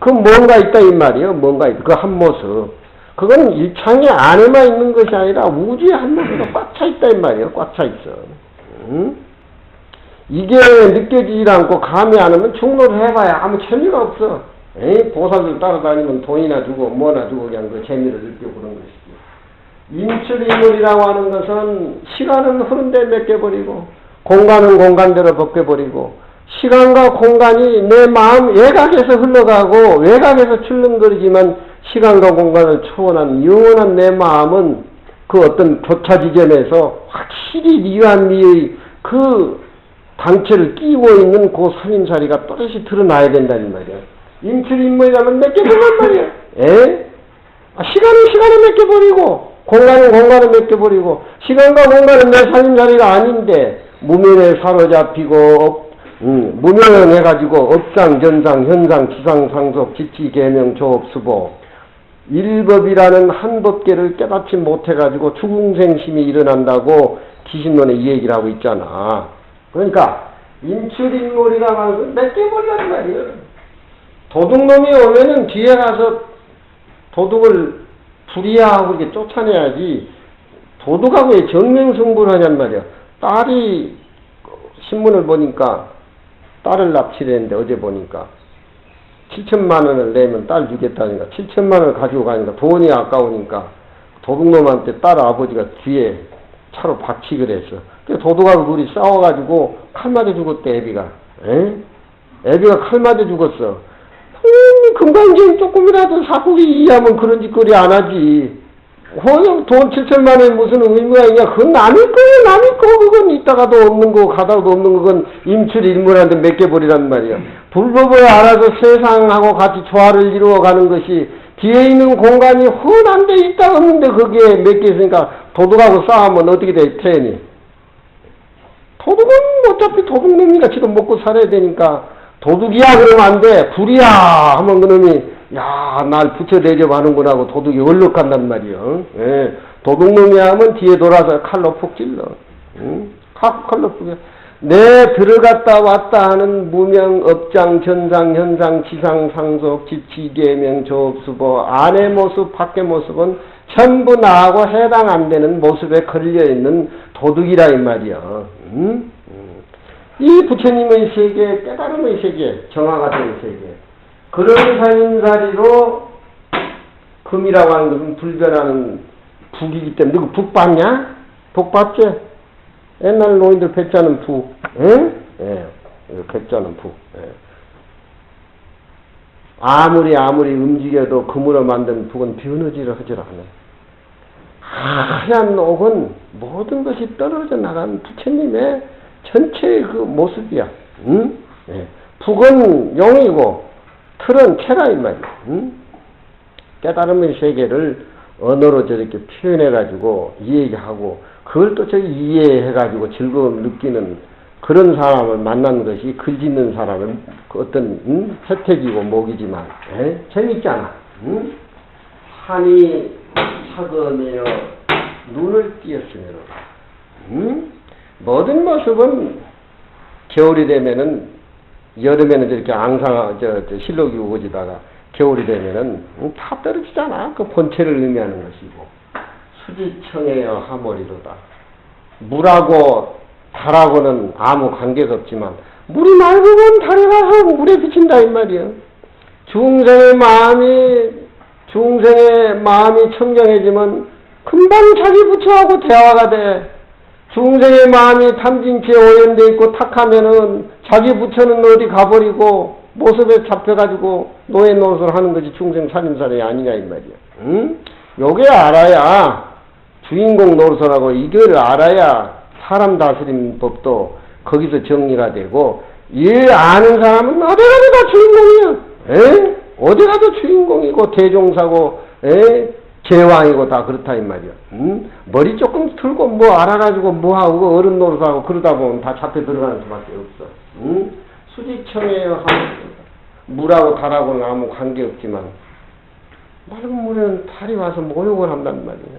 그 뭔가 있다 이 말이에요. 뭔가 있다. 그 한 모습. 그건 일창의 안에만 있는 것이 아니라 우주의 한 모습으로 꽉 차 있다 이 말이에요. 꽉 차 있어. 이게 느껴지지 않고 감이 안 오면 충로를 해봐야 아무 재미가 없어. 보살들 따라다니면 돈이나 주고 뭐나 주고 그냥 그 재미를 느끼고 그런 것이지. 인출인물이라고 하는 것은 시간은 흐른데 맡겨버리고 공간은 공간대로 벗겨버리고, 시간과 공간이 내 마음 외곽에서 흘러가고 외곽에서 출렁거리지만 시간과 공간을 초월한 영원한 내 마음은 그 어떤 교차 지점에서 확실히 미완미의 그 당체를 끼고 있는 그 살림살이가 또렷이 드러나야 된다는 말이야. 인출인물이라면 맡겨버리란 말이야. 시간은 시간을 맡겨버리고 공간은 공간을 맡겨버리고, 시간과 공간은 내 살림살이가 아닌데 무명에 사로잡히고 무명해가지고 업상, 전상, 현상, 지상, 상속, 지치, 계명, 조업수보 일법이라는 한 법계를 깨닫지 못해가지고 추궁생심이 일어난다고 기신론에 이 얘기를 하고 있잖아. 그러니까 인출인물이라고 하는 건 맡겨버리란 말이야. 도둑놈이 오면은 뒤에 가서 도둑을 불이야하고 이렇게 쫓아내야지, 도둑하고 왜 정명승부를 하냔 말이야. 딸이 신문을 보니까 딸을 납치를 했는데, 어제 보니까 7천만 원을 내면 딸 주겠다니까 7천만 원을 가지고 가니까 돈이 아까우니까 도둑놈한테 딸 아버지가 뒤에 차로 박치기를 했어. 그래서 도둑하고 둘이 싸워가지고 칼 맞아 죽었대, 애비가. 애비가 칼 맞아 죽었어. 금강진 조금이라도 사고기 이해하면 그런 짓거리 안 하지. 돈 7천만 원이 무슨 의미가 있냐. 그건 남의 거예요, 남의 거. 그건 있다가도 없는 거, 가다가도 없는 거, 그건 임출일물한테 맡겨버리란 말이야. 불법을 알아서 세상하고 같이 조화를 이루어가는 것이, 뒤에 있는 공간이 흔한데 있다 없는데 거기에 맡겨있으니까 도둑하고 싸우면 어떻게 돼, 태연이? 도둑은 어차피 도둑놈이가 지금 먹고 살아야 되니까, 도둑이야 그러면 안 돼. 불이야 하면 그놈이 야, 날 부처 대접하는구나 하고 도둑이 얼룩한단 말이요. 도둑놈이야 하면 뒤에 돌아서 칼로 푹 찔러. 칼로 푹. 내 들어갔다 왔다 하는 무명, 업장, 전상, 현상, 지상, 상속, 지치, 계명, 조업수보 안의 모습, 밖의 모습은 전부 나하고 해당 안 되는 모습에 걸려있는 도둑이라 이 말이야. 이 부처님의 세계, 깨달음의 세계, 정화가 된 세계, 그런 살림살이로 금이라고 하는 것은 불변하는 북이기 때문에. 너 북 봤냐? 북 봤지? 옛날 노인들 뱃자는 북. 뱃자는 북. 아무리 움직여도 금으로 만든 북은 변하지를 하질 않아요. 하얀 옥은 모든 것이 떨어져 나간 부처님의 전체의 그 모습이야. 북은 용이고 틀은 체라 이 말이야. 깨달음의 세계를 언어로 저렇게 표현해가지고 이야기하고 그걸 또 저기 이해해가지고 즐거움 느끼는 그런 사람을 만나는 것이 글 짓는 사람은 그 어떤 혜택이고 목이지만 재밌잖아. 산이 차거매어 눈을 띄었으므로 모든 모습은 겨울이 되면은, 여름에는 저렇게 실록이 우거지다가 겨울이 되면은 다 떨어지잖아. 그 본체를 의미하는 것이고. 수지청에여 하모리로다. 물하고 달하고는 아무 관계가 없지만 물이 맑으면 달에 가서 물에 비친다 이 말이야. 중생의 마음이 청정해지면 금방 자기 부처하고 대화가 돼. 중생의 마음이 탐진치에 오염되어 있고 탁하면은 자기 부처는 어디 가버리고 모습에 잡혀가지고 노예 노릇을 하는 것이 중생 살림살이 아니냐 이 말이야. 응? 요게 알아야 주인공 노릇을 하고 이걸 알아야 사람 다스리는 법도 거기서 정리가 되고, 이 아는 사람은 어디 가도 다 주인공이야. 에? 어디 가도 주인공이고 대종사고 제왕이고 다 그렇다 이 말이야. 머리 조금 틀고 뭐 알아가지고 뭐하고 어른 노릇하고 그러다 보면 다 잡혀 들어가는 수밖에 없어. 수지청에요 하면 물하고 달하고는 아무 관계없지만 맑은 물에는 달이 와서 목욕을 한단 말이야.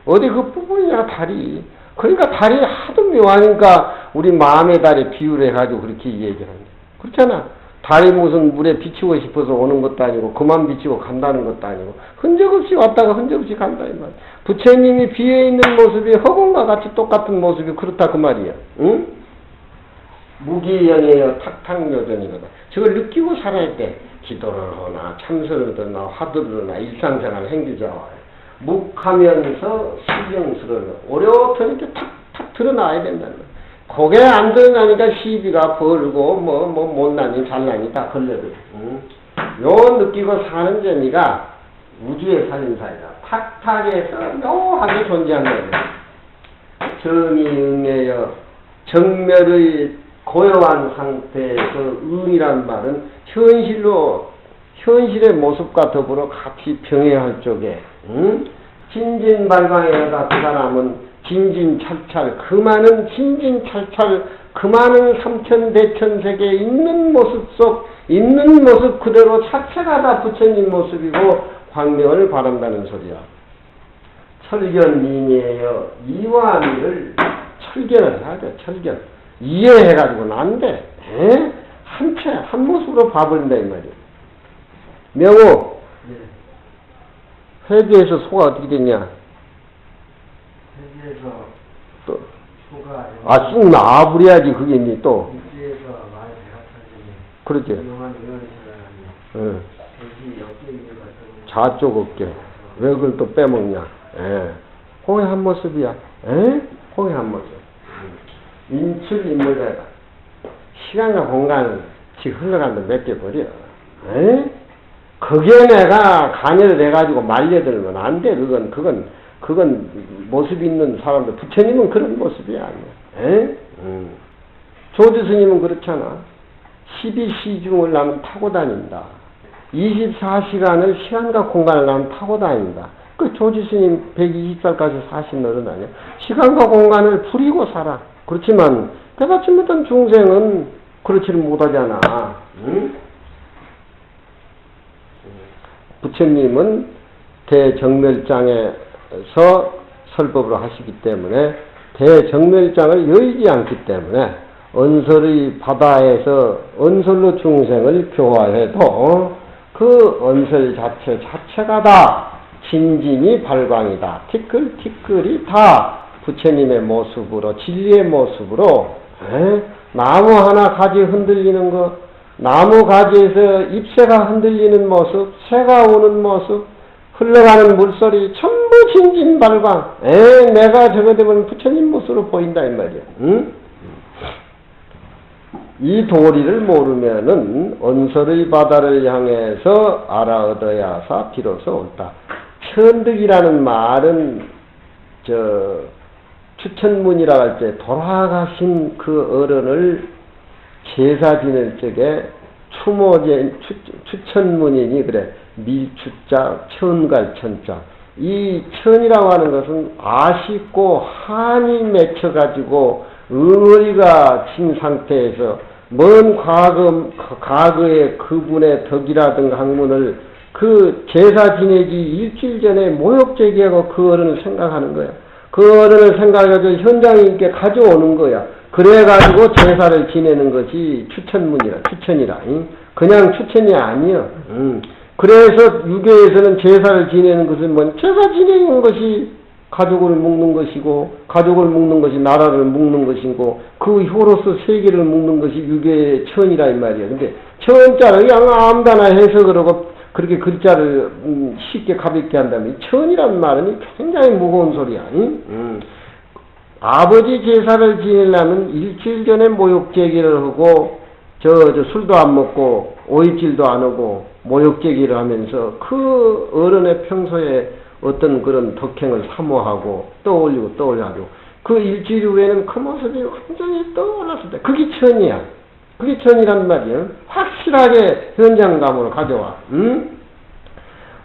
어디 그 부분이야 달이. 그러니까 달이 하도 묘하니까 우리 마음의 달에 비유를 해가지고 그렇게 얘기를 하는 거야. 그렇잖아. 달이 무슨 물에 비치고 싶어서 오는 것도 아니고 그만 비치고 간다는 것도 아니고 흔적 없이 왔다가 흔적 없이 간다 이 말이야. 부처님이 비에 있는 모습이 허공과 같이 똑같은 모습이 그렇다 그 말이야. 응? 무기영이여 탁탁묘전이거든. 저걸 느끼고 살아야 돼. 기도를 하나 참선을 하나 화두를 하나 일상생활 행주자와요. 묵하면서 시정스러워 오려부터 이렇게 탁탁 드러나야 된다는 거야. 고개 안 드러나니까 시비가 벌고 못나니 잘나니 다 걸려들어. 요 느끼고 사는 재미가 우주의 살림살이다. 탁탁해서 묘하게 존재한다. 정이 응해여 정멸의 고요한 상태에서 응이란 말은 현실의 모습과 더불어 같이 병행할 적에 진진발광에다 그 사람은 진진찰찰 그 많은 삼천대천세계에 있는 모습 그대로 자체가 다 부처님 모습이고 광명을 바란다는 소리야. 철견이니에요. 이와 미를 철견을 해야 돼. 철견. 이해해가지고는 안 돼. 한 모습으로 봐버린다 이 말이야. 명호. 회계에서 소가 어떻게 됐냐? 회계에서 또 소가 쑥 나와버려야지 그게 있니 또. 육지에서 많이 배가 터지니 그렇지. 유용한 의원이라니 돼지 어깨 위에 가서 좌쪽 어깨. 왜 그걸 또 빼먹냐? 홍의 한 모습이야. 홍의 한 모습. 인출 인물대다. 시간과 공간은 지금 흘러간다 맡겨버려. 그게 내가 간여를 해가지고 말려들면 안 돼. 그건 모습 있는 사람들. 부처님은 그런 모습이 아니야. 조지 스님은 그렇잖아. 12시중을 나는 타고 다닌다. 24시간을 시간과 공간을 나는 타고 다닌다. 그 조지 스님 120살까지 사신 어른 아니야. 시간과 공간을 부리고 살아. 그렇지만 깨닫지 못한 중생은 그렇지를 못하잖아. 부처님은 대정멸장에서 설법으로 하시기 때문에 대정멸장을 여의지 않기 때문에 언설의 바다에서 언설로 중생을 교화해도 그 언설 자체가 다 진진이 발광이다. 티끌이 다 부처님의 모습으로 진리의 모습으로 나무 하나 가지 흔들리는 거, 나무 가지에서 잎새가 흔들리는 모습, 새가 오는 모습, 흘러가는 물소리 전부 진진발광. 내가 저거 되면 부처님 모습으로 보인다 이 말이야. 이 도리를 모르면은 언설의 바다를 향해서 알아얻어야사 비로소 옳다. 천득이라는 말은 추천문이라 할 때 돌아가신 그 어른을 제사 지낼 적에 추천문이니 그래. 밀추자 천갈천자. 이 천이라고 하는 것은 아쉽고 한이 맺혀가지고 응어리가 친 상태에서 먼 과거의 그분의 덕이라든가 학문을 그 제사 지내기 일주일 전에 모욕제기하고 그 어른을 생각하는 거야. 그 어른을 생각해서 현장에 있게 가져오는 거야. 그래가지고 제사를 지내는 것이 추천이라. 그냥 추천이 아니야. 그래서 유교에서는 제사를 지내는 것은 뭐냐? 제사 지내는 것이 가족을 묶는 것이고, 가족을 묶는 것이 나라를 묶는 것이고, 그 효로서 세계를 묶는 것이 유교의 천이라 이 말이야. 근데 천자를 그냥 아무데나 해석을 하고 그렇게 글자를 쉽게 가볍게 한다면 천이란 말은 굉장히 무거운 소리야. 아버지 제사를 지내려면 일주일 전에 모욕제기를 하고 술도 안 먹고 오이질도 안 하고 모욕제기를 하면서 그 어른의 평소에 어떤 그런 덕행을 사모하고 떠올리고 그 일주일 후에는 그 모습이 완전히 떠올랐을 때 그게 천이야. 그게 천이란 말이야. 확실하게 현장감으로 가져와.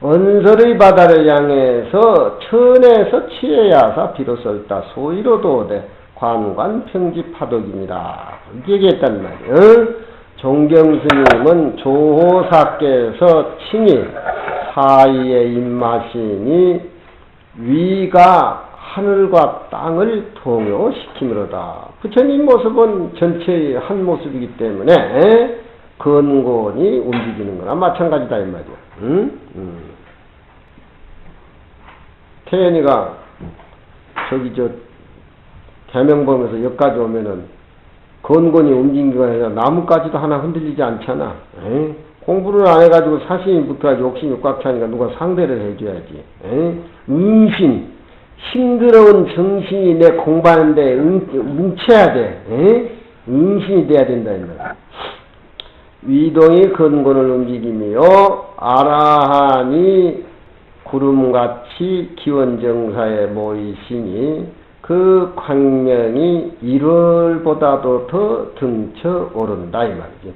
언설의 바다를 향해서 천에서 치해야사 비로소 있다. 소위로도되 관관평지파독입니다. 이렇게 얘기했단 말이야. 종경스님은 조호사께서 칭히 사이의 입마시니 위가 하늘과 땅을 동요시키므로다. 부처님 모습은 전체의 한 모습이기 때문에 근곤이 움직이는 거나 마찬가지다 이 말이야. 태연이가 대명봉에서 여기까지 오면은 근곤이 움직이는 거 아니라 나뭇가지도 하나 흔들리지 않잖아. 공부를 안 해가지고 사심이부터 욕심이 꽉 차니까 누가 상대를 해줘야지. 싱그러운 정신이 내 공부하는데 뭉쳐야 돼. 응신이 돼야 된다. 위동이 근곤을 움직이며 아라한이 구름같이 기원정사에 모이시니 그 광명이 1월보다도 더 등쳐 오른다 이 말이지.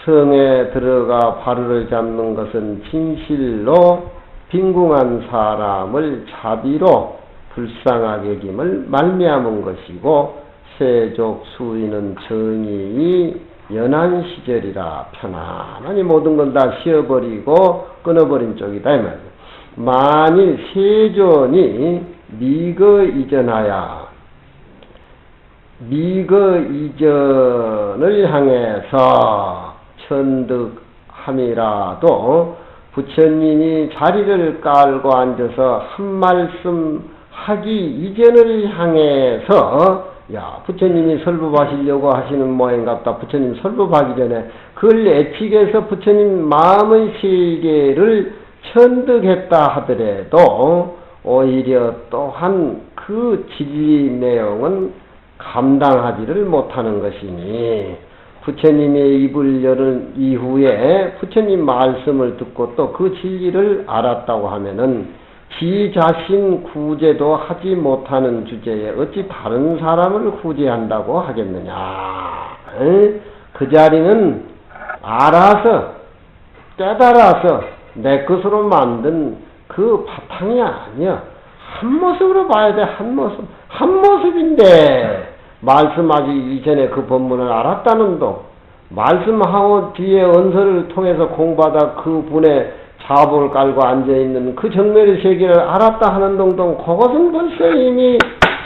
성에 들어가 바루를 잡는 것은 진실로 빈궁한 사람을 자비로 불쌍하게 여김을 말미암은 것이고 세족 수위는 정의이 연한 시절이라 편안하니 모든 건 다 쉬어버리고 끊어버린 쪽이다 이 말이야. 만일 세존이 미거 이전을 향해서 천득함이라도 부처님이 자리를 깔고 앉아서 한 말씀 하기 이전을 향해서 부처님이 설법하시려고 하시는 모양같다. 부처님 설법하기 전에 그걸 애픽해서 부처님 마음의 세계를 천득했다 하더라도 오히려 또한 그 진리 내용은 감당하지를 못하는 것이니 부처님의 입을 열은 이후에 부처님 말씀을 듣고 또 그 진리를 알았다고 하면은 지 자신 구제도 하지 못하는 주제에 어찌 다른 사람을 구제한다고 하겠느냐. 그 자리는 알아서 깨달아서 내 것으로 만든 그 바탕이 아니야. 한 모습으로 봐야 돼. 한 모습인데 말씀하기 이전에 그 법문을 알았다는 동, 말씀하고 뒤에 언설을 통해서 공부하다 그 분의 자복을 깔고 앉아있는 그 정멸의 세계를 알았다 하는 동동, 그것은 벌써 이미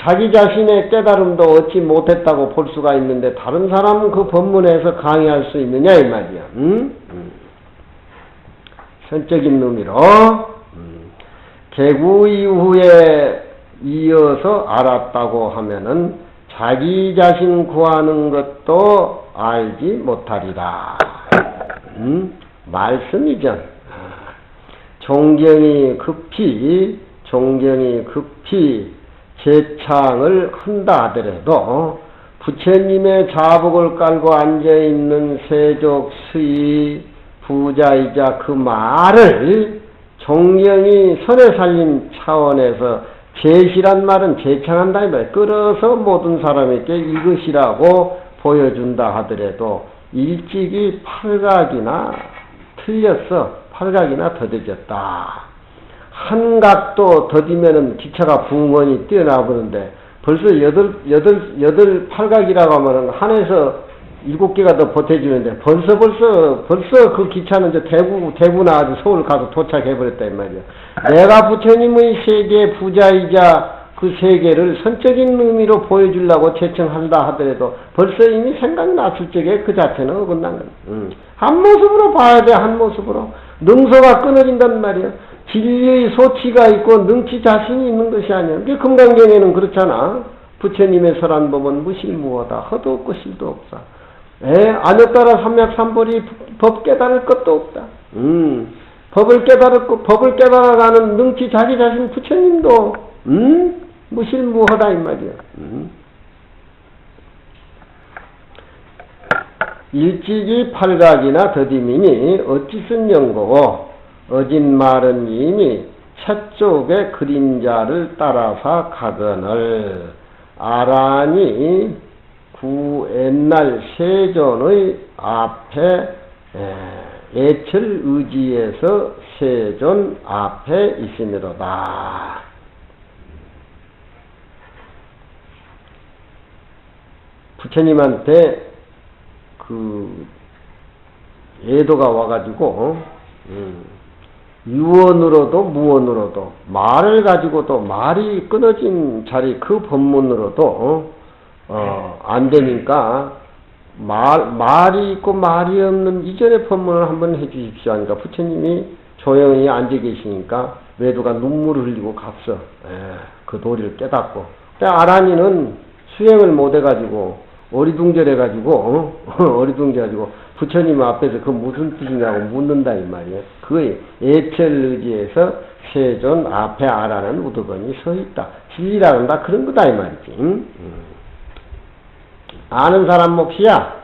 자기 자신의 깨달음도 얻지 못했다고 볼 수가 있는데 다른 사람은 그 법문에서 강의할 수 있느냐 이 말이야. 선적인 놈이로 개구 이후에 이어서 알았다고 하면은 자기 자신 구하는 것도 알지 못하리라. 말씀이죠. 존경이 급히 재창을 한다 하더라도 부처님의 자복을 깔고 앉아있는 세족 스의 부자이자 그 말을 존경이 선에 살림 차원에서 제시란 말은 재창한다 이 말이야. 끌어서 모든 사람에게 이것이라고 보여준다 하더라도 일찍이 팔각이나 틀렸어. 팔각이나 더뎌졌다. 한 각도 더디면은 기차가 붕원이 뛰어나보는데 벌써 여덟 팔각이라고 하면은 한에서 7개가 더 보태주는데 벌써 그 기차는 이제 대구나 아주 서울 가서 도착해버렸다 이 말이야. 내가 부처님의 세계 부자이자 그 그 세계를 선적인 의미로 보여주려고 제청한다 하더라도 벌써 이미 생각났을 적에 그 자체는 어긋난 거야. 한 모습으로 봐야 돼, 한 모습으로. 능소가 끊어진단 말이야. 진리의 소치가 있고 능치 자신이 있는 것이 아니야. 이게 금강경에는 그렇잖아. 부처님의 설한법은 무실무하다. 허도 없고 실도 없다. 안에 따라 삼맥삼벌이 법 깨달을 것도 없다. 법을 깨달아가는 능치 자기 자신 부처님도 무실무하다 이 말이야. 일찍이 팔각이나 더디미니 어찌슨 연고고 어진 말은 이미 채쪽의 그림자를 따라서 가거늘 아란이 구 옛날 세존의 앞에 예철 의지에서 세존 앞에 있으므로다. 부처님한테 그 예도가 와가지고 유언으로도 무언으로도 말을 가지고도 말이 끊어진 자리 그 법문으로도 안 되니까 말이 있고 말이 없는 이전의 법문을 한번 해주십시오 하니까 부처님이 조용히 앉아 계시니까 외도가 눈물을 흘리고 갔어. 그 도리를 깨닫고. 근데 아란이는 수행을 못 해가지고 어리둥절해가지고 어리둥절해가지고 부처님 앞에서 그 무슨 뜻이냐고 묻는다 이 말이에요. 그 예철의지에서 세존 앞에 아라는 우두번이 서 있다. 진리라 한다 그런 거다 이 말이지. 아는 사람 몫이야.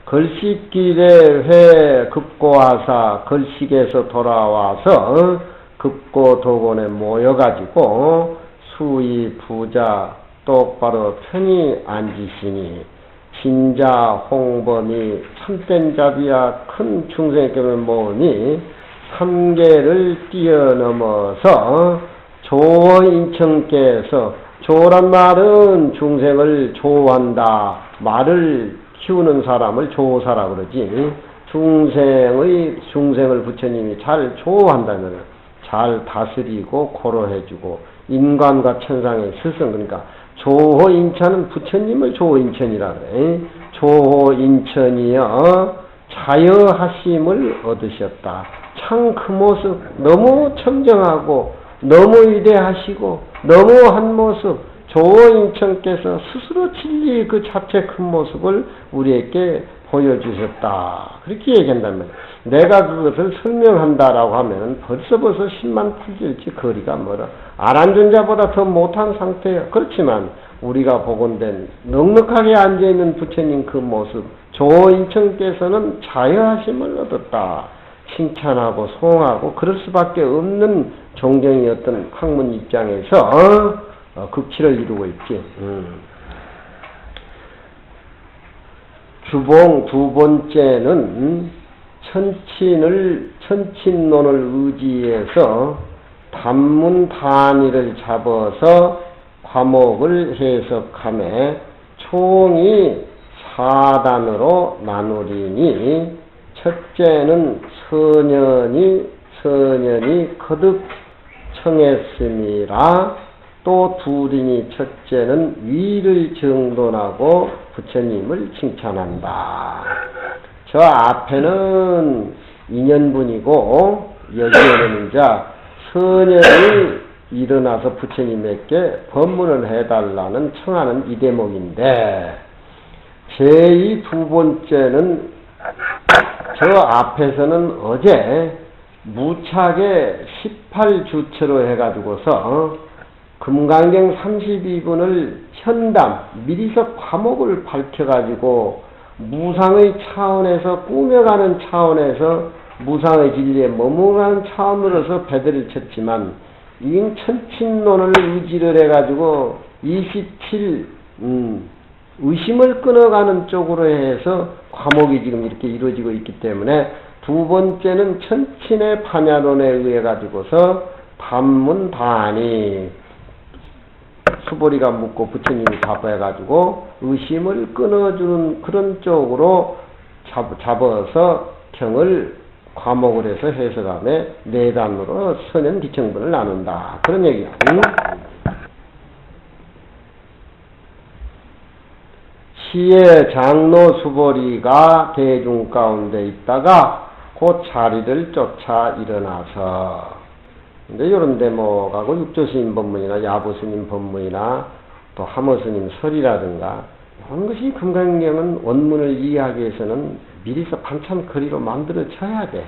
걸식길에 회 급고하사 걸식에서 돌아와서 급고도곤에 모여가지고 수의 부자 똑바로 편히 앉으시니 신자 홍범이 참된 자비야 큰 중생에게 모으니 삼계를 뛰어넘어서 조인청께서 조란 말은 중생을 조한다. 말을 키우는 사람을 조사라 그러지. 중생을 부처님이 잘 조한다면 잘 다스리고 고로해주고 인간과 천상의 스승 그러니까 조호인천은 부처님을 조호인천이라 그래. 조호인천이여 자여하심을 얻으셨다. 참 그 모습 너무 청정하고 너무 위대하시고 너무한 모습 조호인천께서 스스로 진리 그 자체 큰 모습을 우리에게 보여주셨다. 그렇게 얘기한단 말이야. 내가 그것을 설명한다라고 하면 벌써 10만 8일치 거리가 멀어. 아란존자보다 더 못한 상태예요. 그렇지만 우리가 복원된 넉넉하게 앉아있는 부처님 그 모습 조인천께서는 자여하심을 얻었다. 칭찬하고 송하고 그럴 수밖에 없는 종경이었던 학문 입장에서 극치를 이루고 있지. 주봉 두 번째는 천친론을 의지해서 단문 단위를 잡아서 과목을 해석하며 총이 4단으로 나누리니 첫째는 선연이 거듭 청했음이라 또 둘이니 첫째는 위를 정돈하고 부처님을 칭찬한다. 저 앞에는 인연분이고 여기에는 이제 선연이 일어나서 부처님에게 법문을 해달라는 청하는 이 대목인데 제2 두 번째는 저 앞에서는 어제 무차게 18주체로 해가지고서 금강경 32분을 현담 미리서 과목을 밝혀가지고 무상의 차원에서 꾸며가는 차원에서 무상의 진리에 머무르는 차원으로서 배들을 쳤지만 이 천친론을 의지를 해가지고 27 의심을 끊어가는 쪽으로 해서 과목이 지금 이렇게 이루어지고 있기 때문에 두 번째는 천친의 반야론에 의해 가지고서 단문 단이 수보리가 묻고 부처님이 답해가지고 의심을 끊어주는 그런 쪽으로 잡아서 경을 과목을 해서 해석하며 네 단으로 선연 기청분을 나눈다. 그런 얘기야. 시의 장로 수보리가 대중 가운데 있다가 그 자리를 쫓아 일어나서, 근데 이런 대목하고 육조스님 법문이나 야보스님 법문이나 또 하모스님 설이라든가 이런 것이 금강경은 원문을 이해하기 위해서는 미리서 반찬거리로 만들어져야 돼.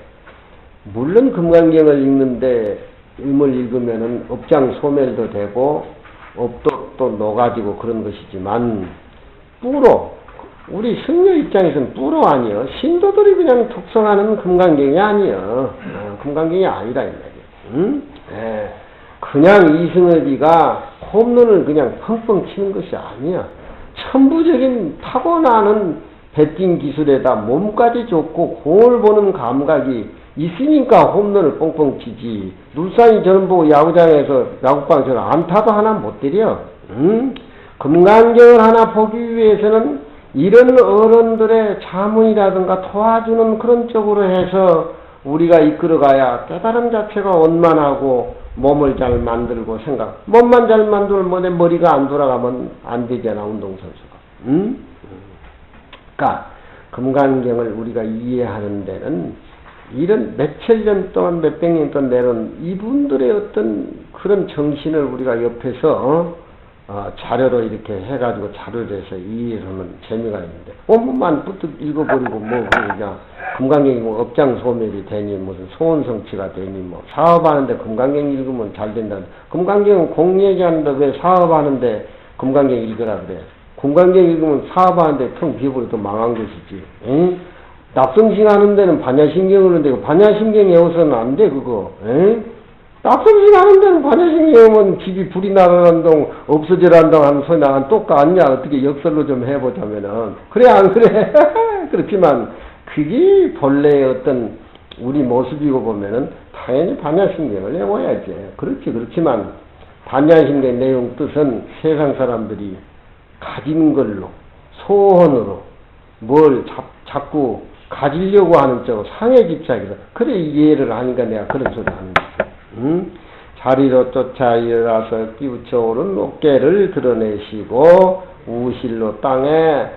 물론 금강경을 읽는데 음을 읽으면은 업장 소멸도 되고 업도 또 녹아지고 그런 것이지만 뿌로, 우리 승려 입장에서는 뿌로 아니여. 신도들이 그냥 독성하는 금강경이 아니여. 금강경이 아니라 이 말이야. 응? 예. 그냥 이승엽이가 홈런을 그냥 펑펑 치는 것이 아니야. 천부적인 타고나는 배팅 기술에다 몸까지 좋고 공을 보는 감각이 있으니까 홈런을 뻥뻥 치지. 눈산이 저런 보고 야구장에서 야구방에서 안타도 하나 못 때려. 응? 금강경을 하나 보기 위해서는 이런 어른들의 자문이라든가 도와주는 그런 쪽으로 해서 우리가 이끌어가야 깨달음 자체가 원만하고 몸을 잘 만들고 생각. 몸만 잘 만들면 뭐 내 머리가 안 돌아가면 안 되잖아, 운동선수가. 응? 그러니까 금강경을 우리가 이해하는 데는 이런 몇천 년 동안 몇백 년 동안 내려온 이분들의 어떤 그런 정신을 우리가 옆에서 자료로 이렇게 해가지고 자료를 해서 이해하면 재미가 있는데 원문만 부뜩 읽어버리고 뭐 그냥 금강경이 뭐 업장소멸이 되니 무슨 소원성취가 되니 뭐 사업하는데 금강경 읽으면 잘 된다. 금강경은 공 얘기하는데 왜 사업하는데 금강경 읽으라 그래. 금강경 읽으면 사업하는데 텅 비어버려도 망한 것이지. 응? 납성신 하는 데는 반야신경을 되고 반야신경 외워서는 안 돼 그거. 응? 납성신 하는 데는 반야신경 외우면 집이 불이 나간동 없어지란다고 하는 소리 나간 똑같냐. 어떻게 역설로 좀 해보자면은 그래 안 그래? 그렇지만 그게 본래의 어떤 우리 모습이고 보면은 당연히 반야신경을 외워야지. 그렇지만 반야신경 내용 뜻은 세상 사람들이 가진 걸로 소원으로 뭘 자꾸 가지려고 하는 쪽으로 상해 집착해서 그래 이해를 하니까 내가 그런 소리 하는 거죠. 자리로 쫓아 일어나서 끼우쳐 오른 어깨를 드러내시고 우실로 땅에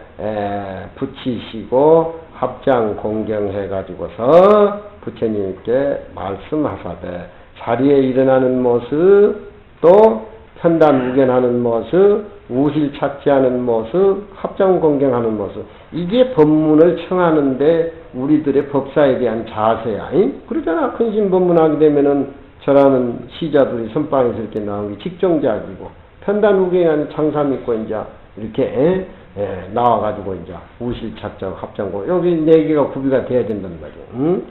붙이시고 합장 공경해가지고서 부처님께 말씀하사되 자리에 일어나는 모습 또 편단무견하는 모습 우실 착지하는 모습 합장 공경하는 모습 이게 법문을 청하는데 우리들의 법사에 대한 자세야. 그러잖아. 큰신 법문하게 되면은 저라는 시자들이 선방에서 이렇게 나온 게 직종작이고 편단무견하는 장사 믿고 이제 이렇게 나와가지고 이제 우실 착자고 합장고 여기 네 개가 구비가 돼야 된다는 거죠.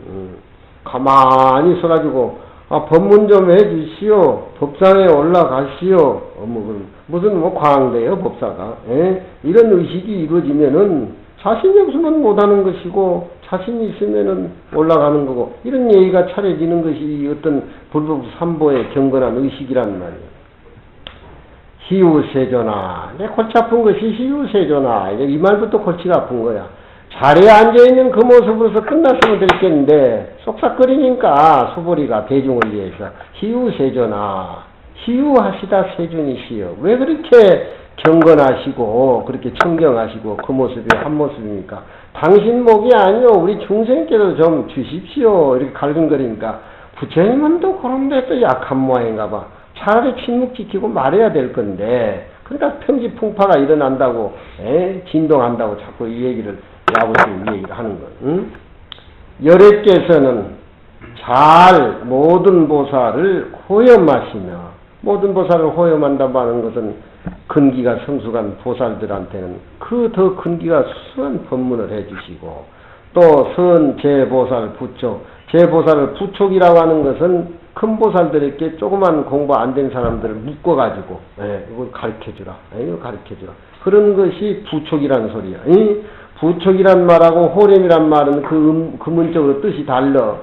가만히 서가지고 법문 좀 해주시오. 법상에 올라가시오. 무슨 광대요 법사가. 이런 의식이 이루어지면은 자신이 없으면 못하는 것이고 자신이 있으면은 올라가는 거고 이런 예의가 차려지는 것이 어떤 불법 삼보의 경건한 의식이란 말이에요. 희우세조나 내 골치 아픈 것이 희우세조나 이 말부터 골치가 아픈 거야. 자리에 앉아있는 그 모습으로서 끝났으면 됐겠는데 쏙싹거리니까 수보리가 대중을 위해서 희우세조나 희우하시다 세준이시여 왜 그렇게 경건하시고 그렇게 청경하시고 그 모습이 한 모습입니까? 당신 목이 아니요 우리 중생께도 좀 주십시오 이렇게 갈근거리니까 부처님은 또 그런데 또 약한 모양인가 봐. 차라리 침묵 지키고 말해야 될 건데 그러니까 평지풍파가 일어난다고 진동한다고 자꾸 이 얘기를 야부스님 얘기를 하는 거. 응? 열애께서는 잘 모든 보살을 호염하시며 모든 보살을 호염한다고 하는 것은 근기가 성숙한 보살들한테는 그 더 근기가 수수한 법문을 해주시고 또 선 제보살 부촉 제보살을 부촉이라고 하는 것은 큰 보살들에게 조그만 공부 안 된 사람들을 묶어가지고 이걸 가르쳐주라 이거 가르쳐주라 그런 것이 부촉이라는 소리야. 부촉이란 말하고 호렴이란 말은 그 문적으로 뜻이 달라.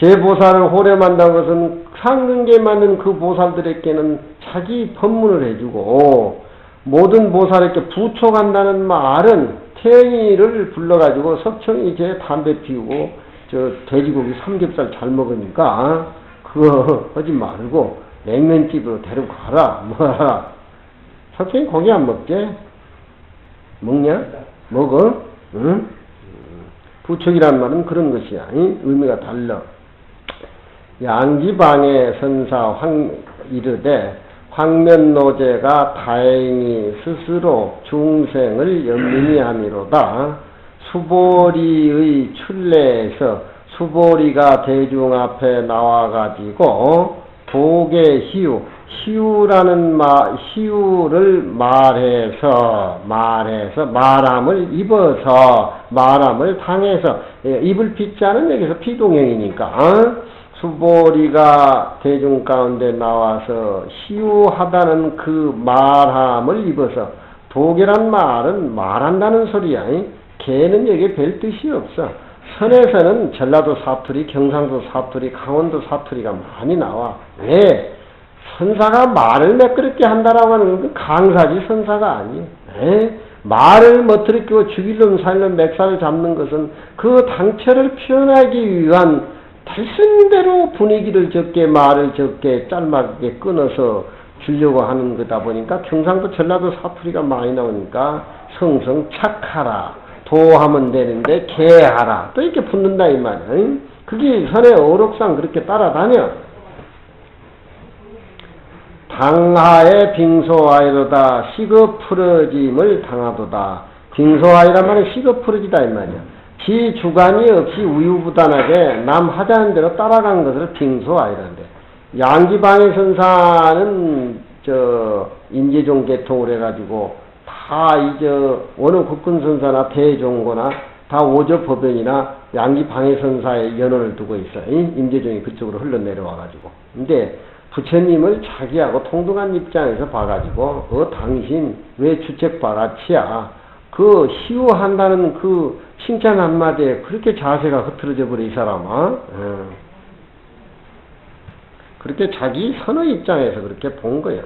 제보살을 호렴한다는 것은 상근계에 맞는 그 보살들에게는 자기 법문을 해주고 모든 보살에게 부촉한다는 말은 태영이를 불러가지고 석청이 제 담배 피우고 저 돼지고기 삼겹살 잘 먹으니까 그거 하지 말고 냉면집으로 데려가라 뭐라 석청이 고기 안 먹게 먹냐? 먹어? 응? 부척이란 말은 그런 것이야. 응? 의미가 달라. 양지방에 선사 이르되 황면노제가 다행히 스스로 중생을 연민히 함이로다. 수보리의 출례에서 수보리가 대중 앞에 나와가지고 독의 희우라는 희우를 말함을 입어서 말함을 당해서 입을 빗자는 여기서 피동형이니까 수보리가 대중 가운데 나와서 희우하다는 그 말함을 입어서 독이란 말은 말한다는 소리야. 개는 여기에 별 뜻이 없어. 선에서는 전라도 사투리, 경상도 사투리, 강원도 사투리가 많이 나와. 왜? 선사가 말을 매끄럽게 한다라고 하는 건 강사지 선사가 아니에요. 말을 멋들이고 죽이려면 살려면 맥살을 잡는 것은 그 당처를 표현하기 위한 말씀대로 분위기를 적게 말을 적게 짤막하게 끊어서 주려고 하는 거다 보니까 경상도 전라도 사투리가 많이 나오니까 성성 착하라 도하면 되는데 개하라 또 이렇게 붙는다 이 말이야. 그게 선의 어록상 그렇게 따라다녀. 당하에 빙소하이로다 시급 풀어짐을 당하도다. 빙소하이란 말은 시급 풀어지다 이 말이야. 지 주관이 없이 우유부단하게 남 하자는 대로 따라간 것을 빙소하이라는데, 양지방의 선사는 인재종 계통을 해가지고 다 어느 국군선사나 대종고나 다 오저법연이나 양지방의 선사의 연원을 두고 있어요. 임재종이 그쪽으로 흘러내려와가지고. 근데 부처님을 자기하고 통등한 입장에서 봐가지고 당신 왜 주책바라치야 그 희우한다는 그 칭찬 한마디에 그렇게 자세가 흐트러져 버려 이 사람아. 그렇게 자기 선의 입장에서 그렇게 본 거예요.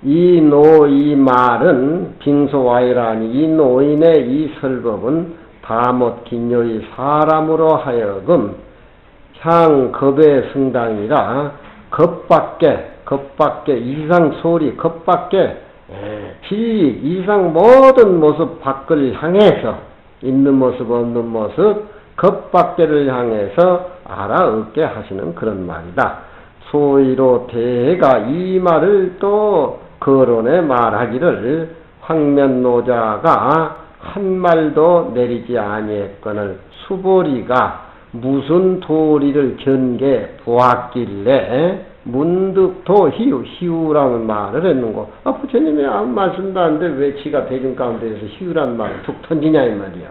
이 말은 빙소와이라니 이 노인의 이 설법은 다못 긴요의 사람으로 하여금 향 겁의 승당이라 겁밖에 이상 소리 겁밖에 진리 이상 모든 모습 밖을 향해서 있는 모습 없는 모습 겁밖에를 향해서 알아듣게 하시는 그런 말이다. 소위로 대해가 이 말을 또 거론해 말하기를 황면노자가 한 말도 내리지 아니했거늘 수보리가 무슨 도리를 견게 보았길래 문득 희우라는 말을 했는고. 부처님이 아무 말씀도 안 하는데 왜 지가 대중 가운데에서 희우라는 말을 툭 던지냐 이 말이야.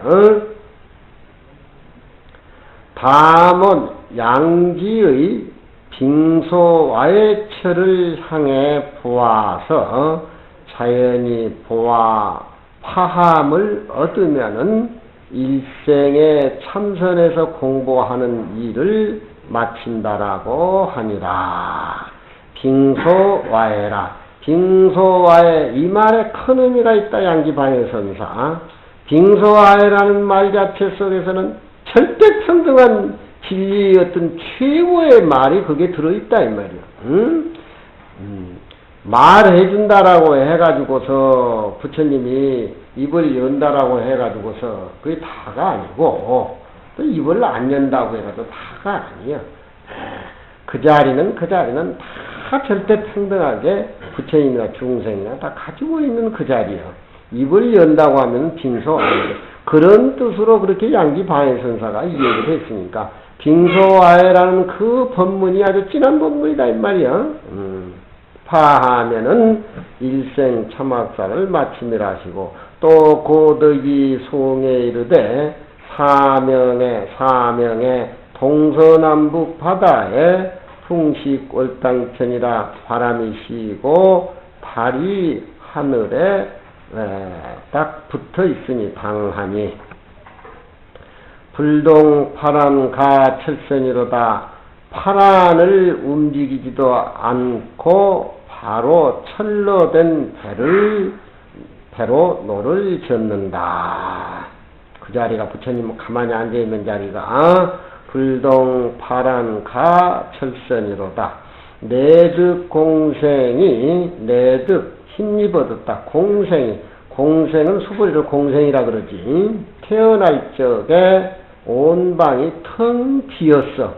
다만 양지의 빙소와의 철을 향해 보아서 자연히 보아 파함을 얻으면은 일생에 참선해서 공부하는 일을 마친다라고 하니라. 빙소와해라. 빙소와해 이 말에 큰 의미가 있다. 양지방해선사. 빙소와해라는 말 자체 속에서는 절대평등한 진리의 어떤 최고의 말이 거기에 들어있다 이 말이야. 말해준다라고 해가지고서 부처님이 입을 연다라고 해가지고서 그게 다가 아니고 또 입을 안 연다고 해가지고 다가 아니야. 그 자리는 다 절대 평등하게 부처님이나 중생이나 다 가지고 있는 그 자리야. 입을 연다고 하면 빙소 아니고 그런 뜻으로 그렇게 양지방해선사가 이해를 했으니까 빙소아해라는 그 법문이 아주 진한 법문이다 이 말이야. 파하면은 일생 참학사를 마침이라 하시고 또 고덕이 송에 이르되 사명에 동서남북 바다에 풍식월당천이라 바람이 시고 달이 하늘에 딱 붙어 있으니 방함이 불동 파란 가 철선이로다. 파란을 움직이지도 않고 바로 철로 된 배로 노를 젓는다. 그 자리가 부처님 가만히 앉아있는 자리가 불동 파란 가 철선이로다. 내득 공생이 내득 힘입어뒀다. 공생은 수보리를 공생이라 그러지. 태어날 적에 온 방이 텅 비었어.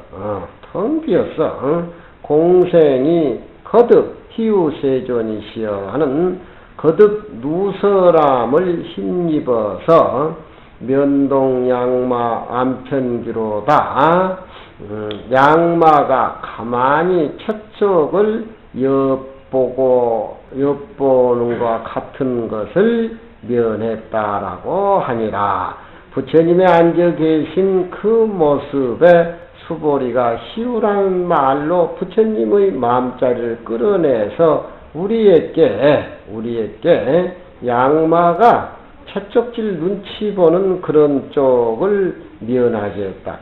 텅 비었어. 공생이 거듭 희우세존이시여 하는 거듭 누설함을 힘입어서 면동양마 안편기로다. 양마가 가만히 첫쪽을 엿보는 것과 같은 것을 면했다라고 하니라. 부처님의 앉아 계신 그 모습에 수보리가 희우라는 말로 부처님의 마음자리를 끌어내서 우리에게 양마가 채쪽질 눈치 보는 그런 쪽을 면하게 했다.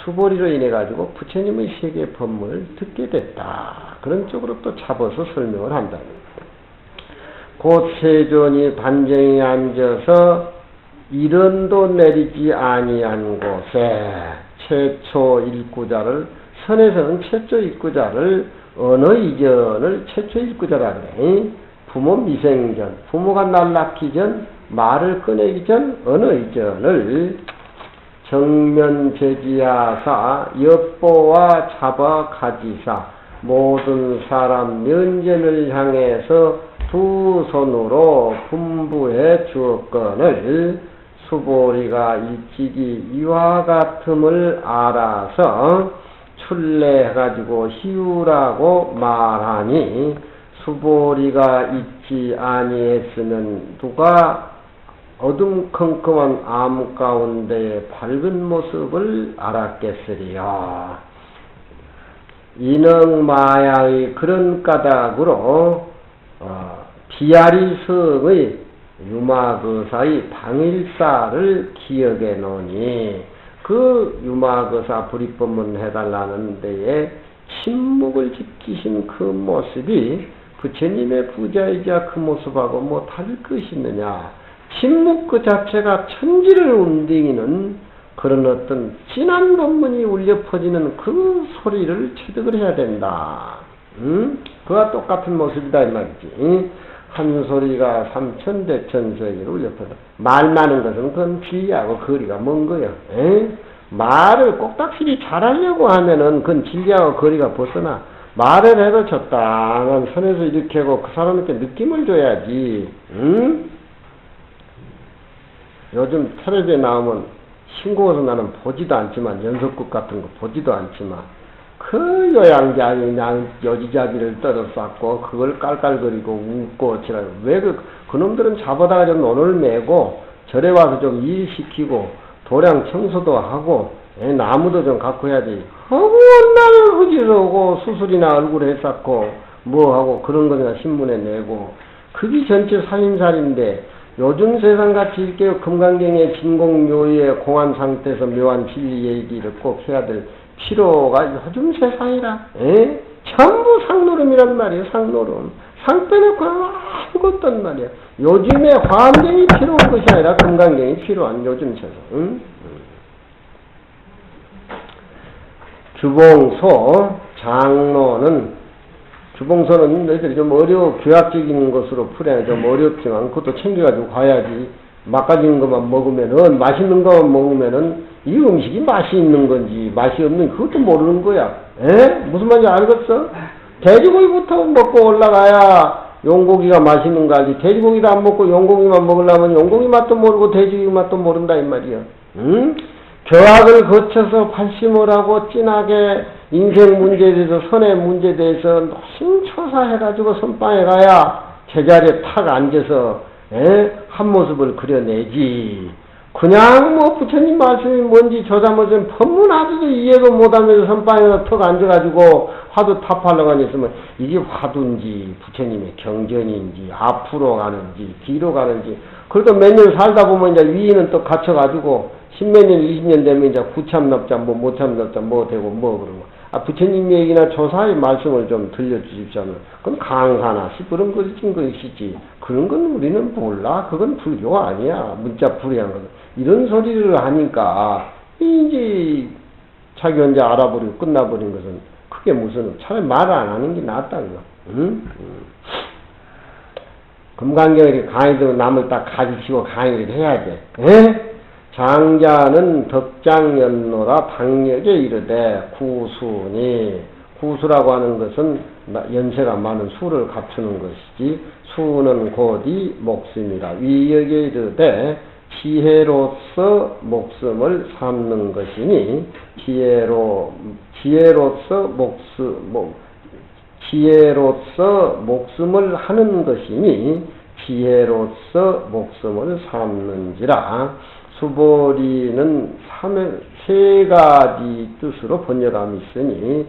수보리로 인해 가지고 부처님의 세계 법문을 듣게 됐다. 그런 쪽으로 또 잡아서 설명을 한다. 곧 세존이 반정에 앉아서 이른도 내리지 아니한 곳에 최초 일구자를, 선에서는 최초 일구자를 언어 이전을 최초 일구자라 그래. 부모 미생전, 부모가 날 낳기 전, 말을 꺼내기 전 언어 이전을 정면 제지하사 엿보와 잡아 가지사 모든 사람 면전을 향해서 두 손으로 분부해 주었거늘 수보리가 일찍이 이와 같음을 알아서 출래해가지고 희우라고 말하니 수보리가 있지 아니했으면 누가 어둠컴컴한 암 가운데의 밝은 모습을 알았겠으리요. 인응마야의 그런 까닭으로 비아리성의 유마거사의 방일사를 기억해 놓으니 그 유마거사 불입법문 해달라는 데에 침묵을 지키신 그 모습이 부처님의 부자이자 그 모습하고 뭐 다를 것이 있느냐. 침묵 그 자체가 천지를 움직이는 그런 어떤 진한 법문이 울려 퍼지는 그 소리를 체득을 해야 된다. 그와 똑같은 모습이다 이 말이지. 한 소리가 삼천대천세계로 울려 퍼져. 말 많은 것은 그건 진리하고 거리가 먼 거야. 말을 꼭딱실히 잘하려고 하면은 그건 진리하고 거리가 벗어나. 말을 해도 적당한 선에서 이렇게 하고 그 사람한테 느낌을 줘야지. 요즘 텔레비에 나오면 싱거워서 나는 보지도 않지만, 연속극 같은 거 보지도 않지만, 그 요양자이 그냥 여지자비를 떨어쌌고, 그걸 깔깔거리고 웃고, 지랄. 왜 그놈들은 잡아다가 좀 논을 메고, 절에 와서 좀 일시키고, 도량 청소도 하고, 나무도 좀 갖고 해야지. 허구한 흐지러고, 수술이나 얼굴에 쌓고, 뭐하고, 그런 거나 신문에 내고, 그게 전체 살림살인데, 요즘 세상같이 이렇게 금강경의 진공묘의 공안 상태에서 묘한 진리 얘기를 꼭 해야 될 필요가 요즘 세상이라. 전부 상노름이란 말이에요. 상노름. 상 빼놓고 아무것도 안 말이야. 요즘에 화엄경이 필요한 것이 아니라 금강경이 필요한 요즘 세상. 주봉소 장로는, 주봉소는 너희들이 좀 교학적인 것으로 풀어야 좀 어렵지만 그것도 챙겨가지고 가야지. 막가지는 것만 먹으면은, 맛있는 것만 먹으면은 이 음식이 맛이 있는 건지 맛이 없는 그것도 모르는 거야. 무슨 말인지 알겠어? 돼지고기부터 먹고 올라가야 용고기가 맛있는 거 알지. 돼지고기도 안 먹고 용고기만 먹으려면 용고기 맛도 모르고 돼지고기 맛도 모른다 이 말이야. 교학을 거쳐서 발심을 하고 진하게 인생 문제에 대해서, 선의 문제에 대해서 노심초사해가지고 선방에 가야 제자리에 탁 앉아서 한 모습을 그려내지. 그냥 뭐 부처님 말씀이 뭔지 저자모전 법문하지도 이해도 못하면서 선방에 턱 앉아가지고 화두 탑하려고 하니으면 이게 화두인지 부처님의 경전인지 앞으로 가는지 뒤로 가는지. 그래도 몇 년 살다 보면 이제 위인은 또 갇혀가지고 십몇 년 20년 되면 이제 구참납자 뭐 모참납자 뭐 되고 뭐 그러고. 부처님 얘기나 조사의 말씀을 좀 들려주십시오. 그건 강사나 시끄럼거리진 것이지. 그런 건 우리는 몰라. 그건 불교 아니야. 문자 불이한 건. 이런 소리를 하니까 이제 자기 혼자 알아버리고 끝나버린 것은 그게 무슨, 차라리 말 안 하는 게 낫다. 금강경에 강의 들고 남을 딱 가지치고 강의를 해야 돼. 에? 장자는 덕장연노라 박력에 이르되 구수니, 구수라고 하는 것은 연세가 많은 수를 갖추는 것이지, 수는 곧이 목숨이라. 위역에 이르되 지혜로서 목숨을 삼는 것이니, 지혜로서 목숨을 하는 것이니 지혜로서 목숨을 삼는지라. 수보리는 세 가지 뜻으로 번역함이 있으니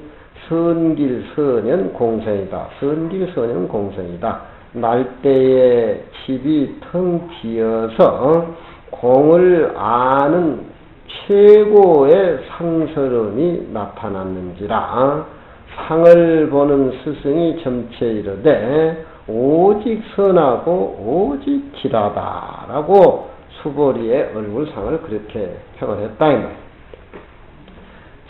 선길, 선연, 공생이다. 선길, 선연, 공생이다. 날때에 칩이 텅 비어서 공을 아는 최고의 상서름이 나타났는지라. 상을 보는 스승이 점체 이르되 오직 선하고 오직 길하다라고 수보리의 얼굴상을 그렇게 표현했다 이 말.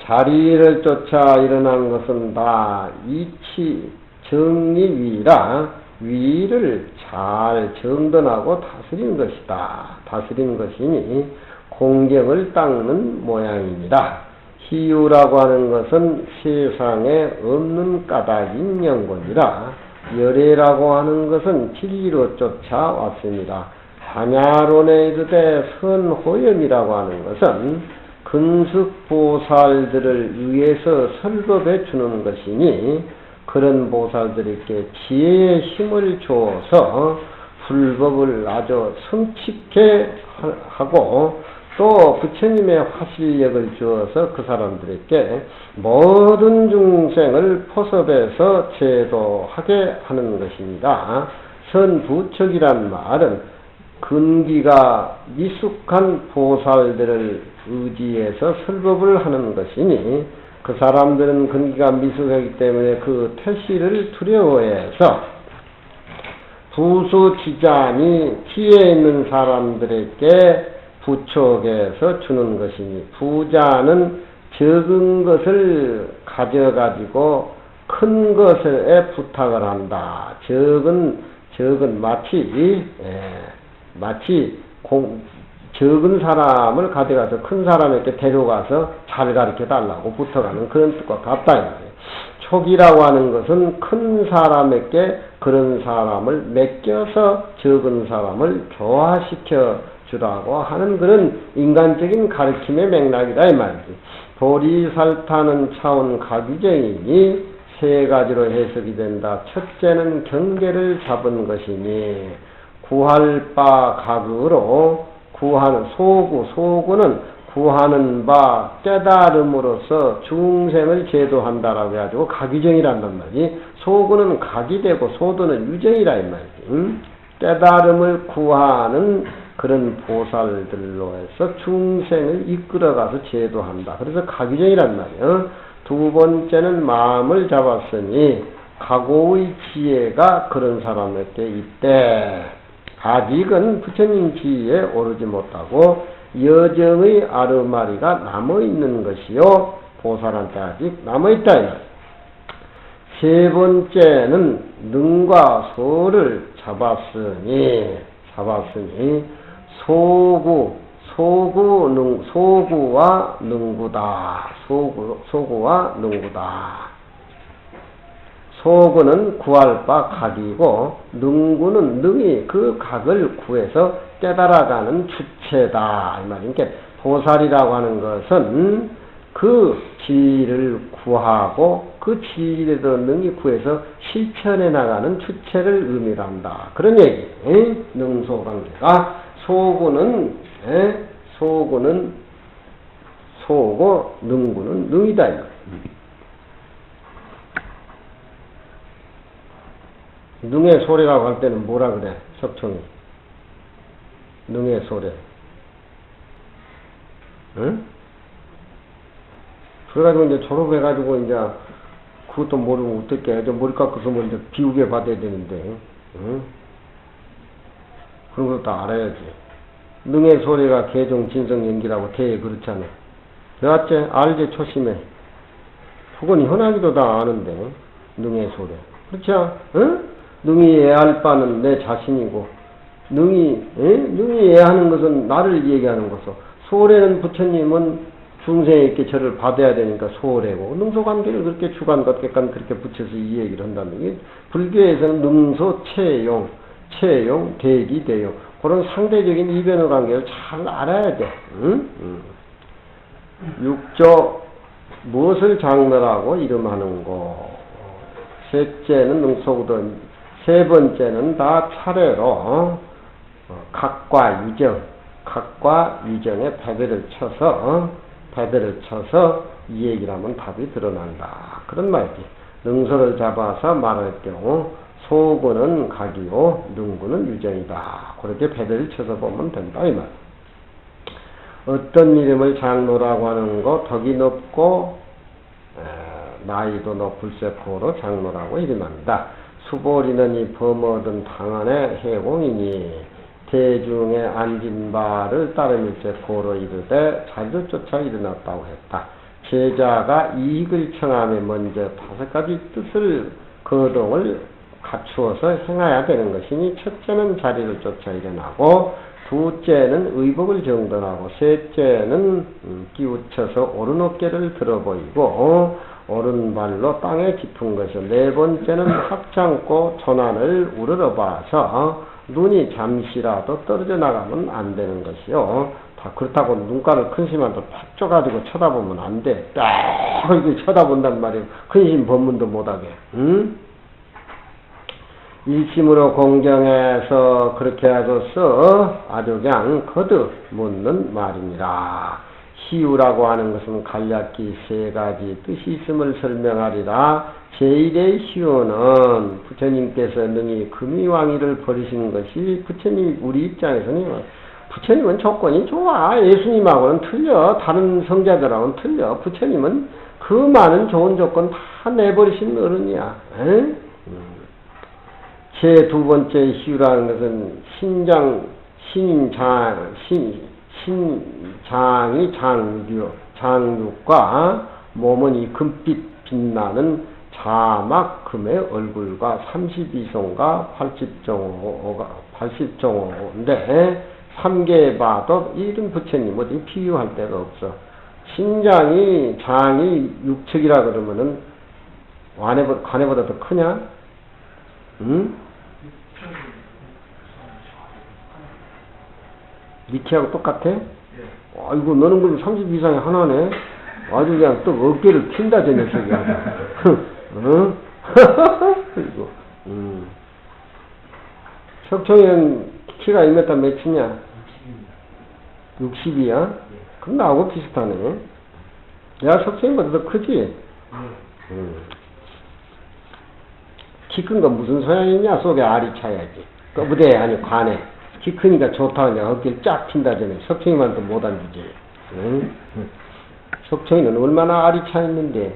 자리를 쫓아 일어난 것은 다 이치 정리위라. 위를 잘 정돈하고 다스린 것이다. 다스린 것이니 공경을 닦는 모양입니다. 희유라고 하는 것은 세상에 없는 까닭인 영본이라. 열애라고 하는 것은 진리로 쫓아왔습니다. 반야론에 이르되 선호염이라고 하는 것은 근습보살들을 위해서 설법해 주는 것이니, 그런 보살들에게 지혜의 힘을 주어서 불법을 아주 성취케 하고, 또 부처님의 화실력을 주어서 그 사람들에게 모든 중생을 포섭해서 제도하게 하는 것입니다. 선부척이란 말은 근기가 미숙한 보살들을 의지해서 설법을 하는 것이니, 그 사람들은 근기가 미숙하기 때문에 그 퇴실을 두려워해서 부수지자니 지혜 있는 사람들에게 부촉해서 주는 것이니, 부자는 적은 것을 가져가지고 큰 것에 부탁을 한다. 적은 마치 적은 사람을 가져가서 큰 사람에게 데려가서 잘 가르쳐 달라고 부탁하는 그런 뜻과 같다. 촉이라고 하는 것은 큰 사람에게 그런 사람을 맡겨서 적은 사람을 조화시켜 주라고 하는 그런 인간적인 가르침의 맥락이다 이 말이지. 보리살타는 차원 가규정이니 세 가지로 해석이 된다. 첫째는 경계를 잡은 것이니, 구할 바 가구로 구하는 소구는 구하는 바 깨달음으로써 중생을 제도한다라고 해가지고 가규정이란단 말이지. 소구는 각이 되고 소도는 유정이라 이 말이지. 깨달음을 구하는 그런 보살들로 해서 중생을 이끌어가서 제도한다. 그래서 가규정이란 말이에요. 두 번째는 마음을 잡았으니 각오의 지혜가 그런 사람에게 있대. 아직은 부처님 지혜에 오르지 못하고 여정의 아르마리가 남아있는 것이요, 보살한테 아직 남아있다. 세 번째는 능과 소를 잡았으니 소구와 능구다. 소구와 능구다. 소구는 구할 바 각이고, 능구는 능히 그 각을 구해서 깨달아가는 주체다 이 말이니까, 보살이라고 하는 것은 그 지를 구하고 그 지를 능히 구해서 실천해 나가는 주체를 의미한다. 그런 얘기. 능소관계가 소구는 소고, 능구는 능이다. 능의 소리라고 할 때는 뭐라 그래? 석총이. 능의 소리. 응? 그래가지고 이제 졸업해가지고 이제 그것도 모르고 어떻게 해. 머리 깎아서 뭐 이제 비우게 받아야 되는데. 응? 그런 것도 알아야지. 능의 소리가 개종 진성 연기라고 대에 그렇잖아. 배웠지? 알지? 초심에. 그건 현아기도 다 아는데. 능의 소리. 그렇죠? 응? 능히 애할 바는 내 자신이고, 능히 애하는 것은 나를 얘기하는 것이고, 소래는 부처님은 중생에게 절을 받아야 되니까 소래고, 능소관계를 그렇게 주관것객관 그렇게 붙여서 이 얘기를 한다는 게, 불교에서는 능소, 채용, 대기, 대용, 그런 상대적인 이변의 관계를 잘 알아야 돼. 응? 육조, 무엇을 장로라고 이름하는고, 셋째는 능소거든, 세 번째는 다 차례로, 각과 유정에 패배를 쳐서 이 얘기를 하면 답이 드러난다. 그런 말이지. 능소를 잡아서 말할 경우 소구는 각이요 능구는 유정이다. 그렇게 패배를 쳐서 보면 된다 이 말. 어떤 이름을 장로라고 하는 거, 덕이 높고 나이도 높을세 고로 장로라고 이름합니다. 수보리는 이 범어든 당한의 해공이니 대중의 앉은 바를 따름일세 고로 이르되 자주 쫓아 일어났다고 했다. 제자가 이익을 청함에 먼저 5가지 뜻을 거동을 갖추어서 행해야 되는 것이니, 첫째는 자리를 쫓아 일어나고, 둘째는 의복을 정돈하고, 셋째는 끼우쳐서 오른 어깨를 들어보이고 오른발로 땅에 짚은 것이요, 네 번째는 합장고 조난을 우러러봐서 눈이 잠시라도 떨어져 나가면 안 되는 것이요. 다 그렇다고 눈가를 큰심한테 팍 쪼가지고 쳐다보면 안 돼. 딱 이렇게 쳐다본단 말이에요. 큰심 법문도 못하게. 응? 일심으로 공경해서 그렇게 하고서 아주 그냥 거듭 묻는 말이니라. 희유라고 하는 것은 간략히 3가지 뜻이 있음을 설명하리라. 제1의 희유는 부처님께서 능히 금이왕위를 버리신 것이, 부처님 우리 입장에서는 부처님은 조건이 좋아. 예수님하고는 틀려. 다른 성자들하고는 틀려. 부처님은 그 많은 좋은 조건 다 내버리신 어른이야. 제 2번째 희유라는 것은 신장이 장육과 몸은 이 금빛 빛나는 자막금의 얼굴과 32송과 80종호인데 3개 봐도 이런 부처님 어디 비유할 데가 없어. 장이 6척이라 그러면은 관에보다 더 크냐? 응? 니키하고 똑같아? 아이고, 너는 그럼 30 이상이 하나네? 아주 그냥 또 어깨를 핀다, 저 녀석이야. 응? 그리고, 석청이는 키가 1m 몇이냐? 60이야? 그럼 나하고 비슷하네. 내가 석청이보다 더 크지? 키 큰 건 무슨 소용이냐? 속에 알이 차야지. 거부대, 아니, 관에. 키 크니까 좋다. 그냥 어깨를 쫙 핀다, 전에. 석청이만 또 못 앉지. 응? 석청이는 얼마나 알이 차 있는데.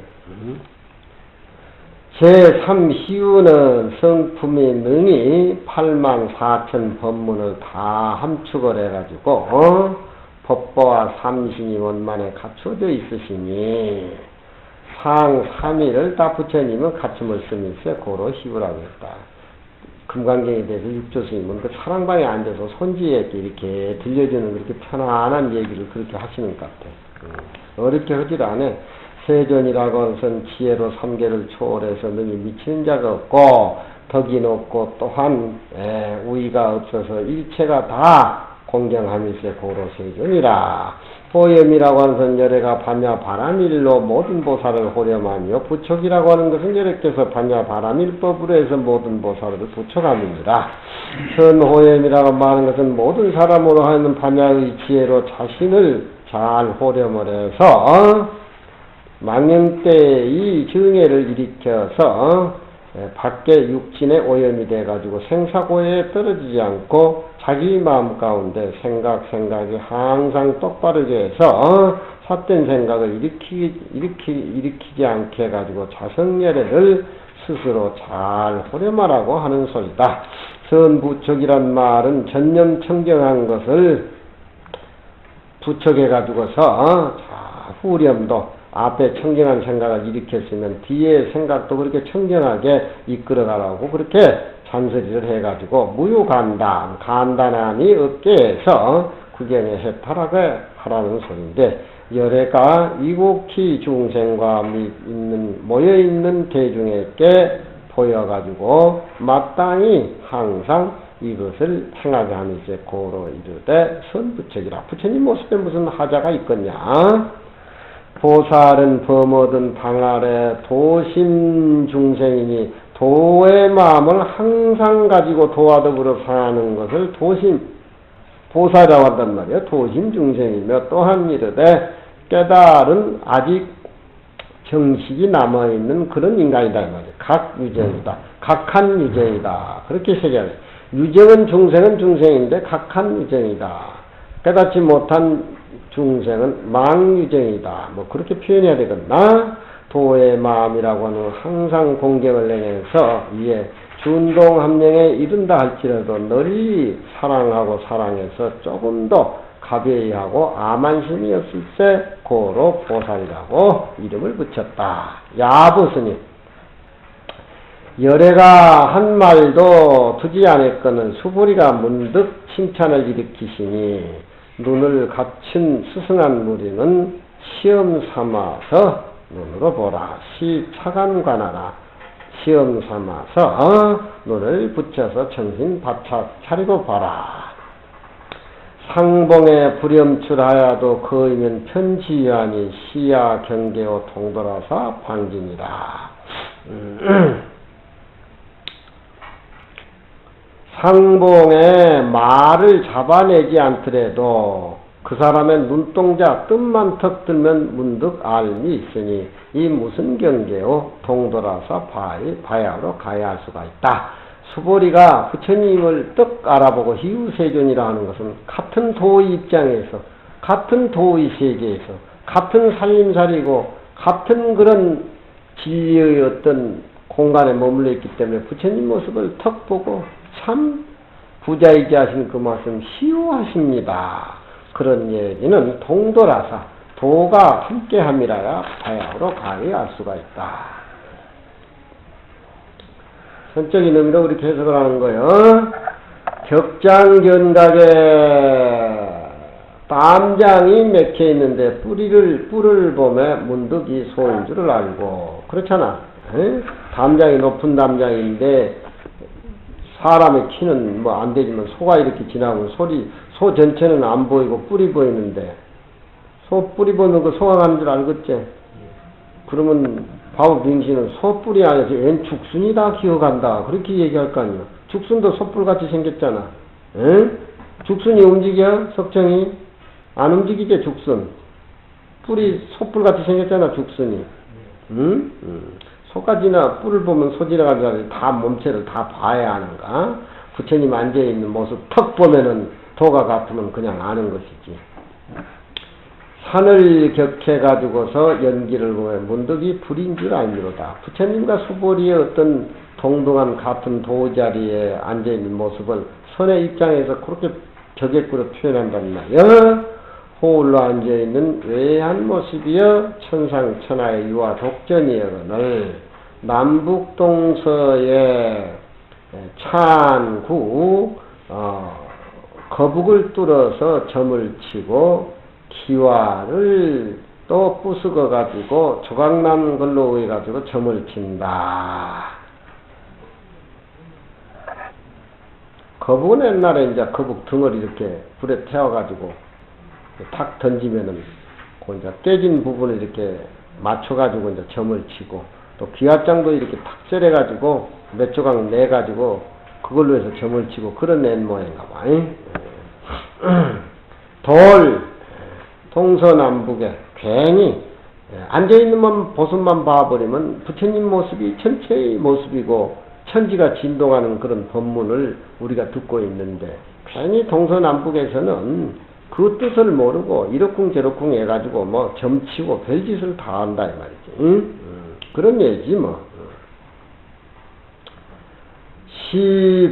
제3희유는 성품이 능히 84,000 법문을 다 함축을 해가지고, 법보와 삼신이 원만에 갖춰져 있으시니, 상삼위를 다 부처님은 갖춤을 쓰면서 고로 희유라고 했다. 금강경에 대해서 육조스님은 그 사랑방에 앉아서 손지에게 이렇게 들려주는 그렇게 편안한 얘기를 그렇게 하시는 것 같아. 어렵게 하질 않아. 세존이라고 하는 것은 지혜로 3계를 초월해서 능히 미치는 자가 없고, 덕이 높고, 또한 우위가 없어서 일체가 다 공경하면서 고로 세존이라. 호염이라고 하는 것은 열애가 반야 바람일로 모든 보살을 호렴하며, 부촉이라고 하는 것은 열애께서 반야 바람일법으로 해서 모든 보살을 부촉함이니라. 선호염이라고 말하는 것은 모든 사람으로 하는 반야의 지혜로 자신을 잘 호렴을 해서 망령때의 정해를 일으켜서 밖에 육진의 오염이 돼가지고 생사고에 떨어지지 않고 자기 마음 가운데 생각이 항상 똑바르게 해서 삿된 생각을 일으키지 않게 해가지고 자성열애를 스스로 잘 호렴하라고 하는 소리다. 선부척이란 말은 전념 청정한 것을 부척해가지고서 후렴도 앞에 청정한 생각을 일으켰으면 뒤에 생각도 그렇게 청정하게 이끌어가라고 그렇게 잔소리를 해가지고 무유간단, 간단함이 없게 해서 구경에 해탈하게 하라는 소리인데, 열애가 이곡히 중생과 모여있는 대중에게 보여가지고 마땅히 항상 이것을 행하게 하는 이제 고로 이르되 선부책이라. 부처님 모습에 무슨 하자가 있겠냐? 보살은 범어든 방 아래 도심 중생이니 도의 마음을 항상 가지고 도와 더불어 사는 것을 도심 보살이라고 한단 말이에요. 도심 중생이며 또한 이르되 깨달은 아직 정식이 남아있는 그런 인간이다 이 말이에요. 각 유정이다. 각한 유정이다. 그렇게 세계하네. 유정은 중생인데 각한 유정이다. 깨닫지 못한 중생은 망유정이다. 뭐 그렇게 표현해야 되겠나? 도의 마음이라고 하는 항상 공경을 내면서 이에 준동함령에 이른다 할지라도 널리 사랑하고 사랑해서 조금 더 가벼이 하고 아만심이 없을 때 고로 보살이라고 이름을 붙였다. 야부스님 열애가 한 말도 두지 않았거늘 수보리가 문득 칭찬을 일으키시니 눈을 갖춘 스승한 무리는 시험 삼아서 눈으로 보라. 차관관하라. 시험 삼아서 눈을 붙여서 정신 바짝 차리고 봐라. 상봉에 불염출하여도 거이면 편지유하니 시야 경계호 통돌아사 방진이라. 상봉에 말을 잡아내지 않더라도 그 사람의 눈동자 뜸만 턱 들면 문득 알미 있으니 이 무슨 경계요? 동돌아서 바야로 가야 할 수가 있다. 수보리가 부처님을 떡 알아보고 희우세존이라 하는 것은 같은 도의 입장에서 같은 도의 세계에서 같은 살림살이고 같은 그런 진리의 어떤 공간에 머물러 있기 때문에 부처님 모습을 턱 보고 참 부자이지 하신 그 말씀 희우하십니다. 그런 얘기는 동돌아사 도가 함께함이라야 바야흐로 가히 알 수가 있다. 전적인 의미로 우리 해석을 하는 거예요. 격장견각에 담장이 맥혀 있는데 뿔을 보면 문득 이 소인 줄을 알고 그렇잖아. 에? 담장이 높은 담장인데 사람의 키는 뭐 안 되지만 소가 이렇게 지나면 소 전체는 안 보이고 뿔이 보이는데 소 뿔이 보이는 거 소가 가는 줄 알겠지? 그러면 바보 빙신은 소 뿔이 아니지 웬 죽순이 다 기어간다 그렇게 얘기할 거 아니야. 죽순도 소뿔같이 생겼잖아. 응? 죽순이 움직여? 석정이? 안 움직이게 죽순. 뿔이 소뿔같이 생겼잖아 죽순이. 응? 소까지나 뿔을 보면 소 지나가는 줄 알지. 다 몸체를 다 봐야 하는가? 부처님 앉아있는 모습 턱 보면은 도가 같으면 그냥 아는 것이지. 산을 격해가지고서 연기를 보면 문득이 불인 줄 알미로다. 부처님과 수보리의 어떤 동등한 같은 도자리에 앉아있는 모습을 선의 입장에서 그렇게 격액구로 표현한단 말이야. 호울로 앉아있는 외한 모습이여 천상천하의 유아 독전이여거늘 남북동서의 찬구 거북을 뚫어서 점을 치고 기와를 또 부수거 가지고 조각난 걸로 해 가지고 점을 친다. 거북은 옛날에 이제 거북 등을 이렇게 불에 태워 가지고 탁 던지면은 그 이제 깨진 부분을 이렇게 맞춰 가지고 이제 점을 치고 또 기와장도 이렇게 탁 썰어 가지고 몇 조각 내 가지고 그걸로 해서 점을 치고 그런 낸 모양인가 봐. 돌 동서남북에 괜히 앉아있는 모습만 봐버리면 부처님 모습이 천체의 모습이고 천지가 진동하는 그런 법문을 우리가 듣고 있는데 괜히 동서남북에서는 그 뜻을 모르고 이러쿵 저러쿵 해가지고 뭐 점치고 별짓을 다 한다 이 말이지. 그런 얘기지 뭐.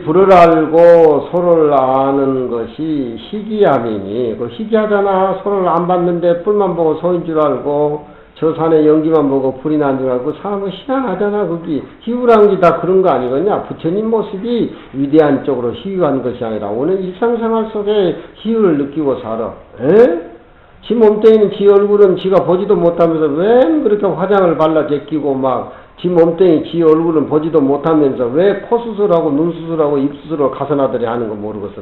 불을 알고 소를 아는 것이 희귀함이니 그 희귀하잖아. 소를 안 봤는데 뿔만 보고 소인 줄 알고 저 산에 연기만 보고 불이 나는 줄 알고 사람은 희한하잖아. 거기 희유라는 게 다 그런 거 아니겠냐. 부처님 모습이 위대한 쪽으로 희유한 것이 아니라 오늘 일상생활 속에 희유를 느끼고 살아. 에? 지 몸뚱이는 지 얼굴은 지가 보지도 못하면서 왜 그렇게 화장을 발라 제끼고 막 지 몸뚱이 지 얼굴은 보지도 못하면서 왜 코 수술하고 눈 수술하고 입 수술하고 가서나들이 하는 거 모르겠어.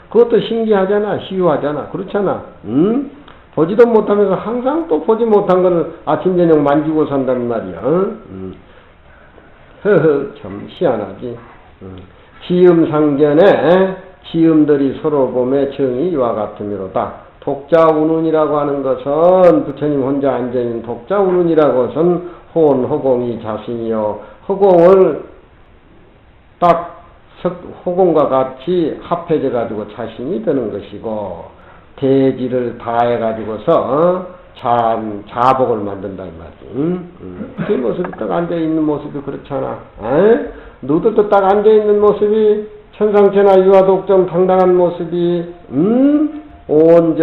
그것도 신기하잖아. 희유하잖아. 그렇잖아. 응? 보지도 못하면서 항상 또 보지 못한 거는 아침 저녁 만지고 산다는 말이야. 허허 참 희한하지. 지음상견에 지음들이 서로 봄의 정이 이와 같으미로다. 독자운운이라고 하는 것은 부처님 혼자 앉아있는 독자운운이라고 것은 호언허공이 자신이요 허공을 딱 허공과 같이 합해져 가지고 자신이 되는 것이고 대지를 다해가지고서 자복을 만든다 이 말이지. 그 모습이 딱 앉아있는 모습이 그렇잖아. 너들도 딱 앉아있는 모습이 천상천하 유화독점 당당한 모습이 온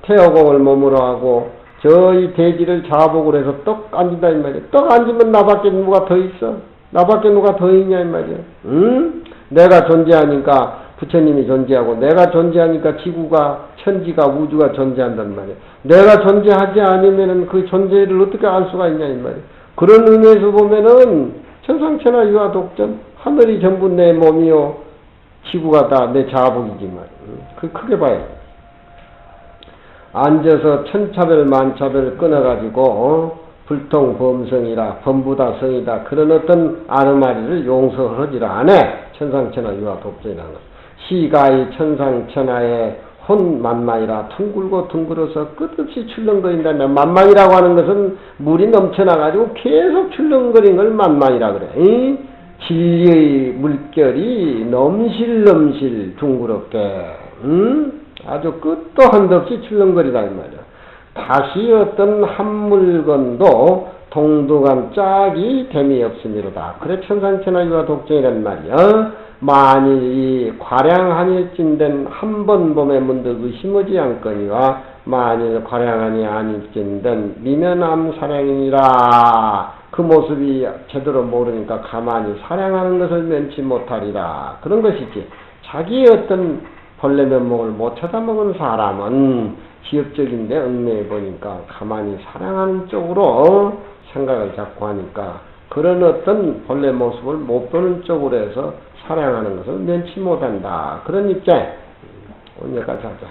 태어공을 몸으로 하고 이 대지를 자복을 해서 떡 앉는다 이 말이야. 떡 앉으면 나밖에 누가 더 있어? 나밖에 누가 더 있냐 이 말이야. 내가 존재하니까 부처님이 존재하고 내가 존재하니까 지구가 천지가 우주가 존재한단 말이야. 내가 존재하지 않으면은 그 존재를 어떻게 알 수가 있냐 이 말이야. 그런 의미에서 보면은 천상천하 유화독전 하늘이 전부 내 몸이요 지구가 다 내 자복이지 말이야. 그 크게 봐야 돼. 앉아서 천차별 만차별 끊어가지고 불통범성이라 범부다 성이다 그런 어떤 아르마리를 용서하지를 않아. 천상천하 유화독전이라는 것. 시가의 천상천하의 혼만만이라 둥글고 둥글어서 끝없이 출렁거린다면 만만이라고 하는 것은 물이 넘쳐나가지고 계속 출렁거리는 걸 만만이라 그래. 진리의 물결이 넘실넘실 둥그렇게 아주 끝도 한도 없이 출렁거리다 이 말이야. 다시 어떤 한 물건도 동등한 짝이 됨이 없음이로다. 그래 천상천하 유화독전이란 말이야. 만일 이 과량하니 찐된 한 번 봄에 문득 의심하지 않거니와 만일 과량하니 아니 찐된 미면암 사량이니라. 그 모습이 제대로 모르니까 가만히 사량하는 것을 면치 못하리라. 그런 것이지. 자기의 어떤 본래 면목을 못 쳐다먹은 사람은 지엽적인데 얽매여 보니까 가만히 사랑하는 쪽으로 생각을 자꾸 하니까 그런 어떤 본래 모습을 못 보는 쪽으로 해서 사랑하는 것을 면치 못한다. 그런 입장. 오늘 여기까지 하자.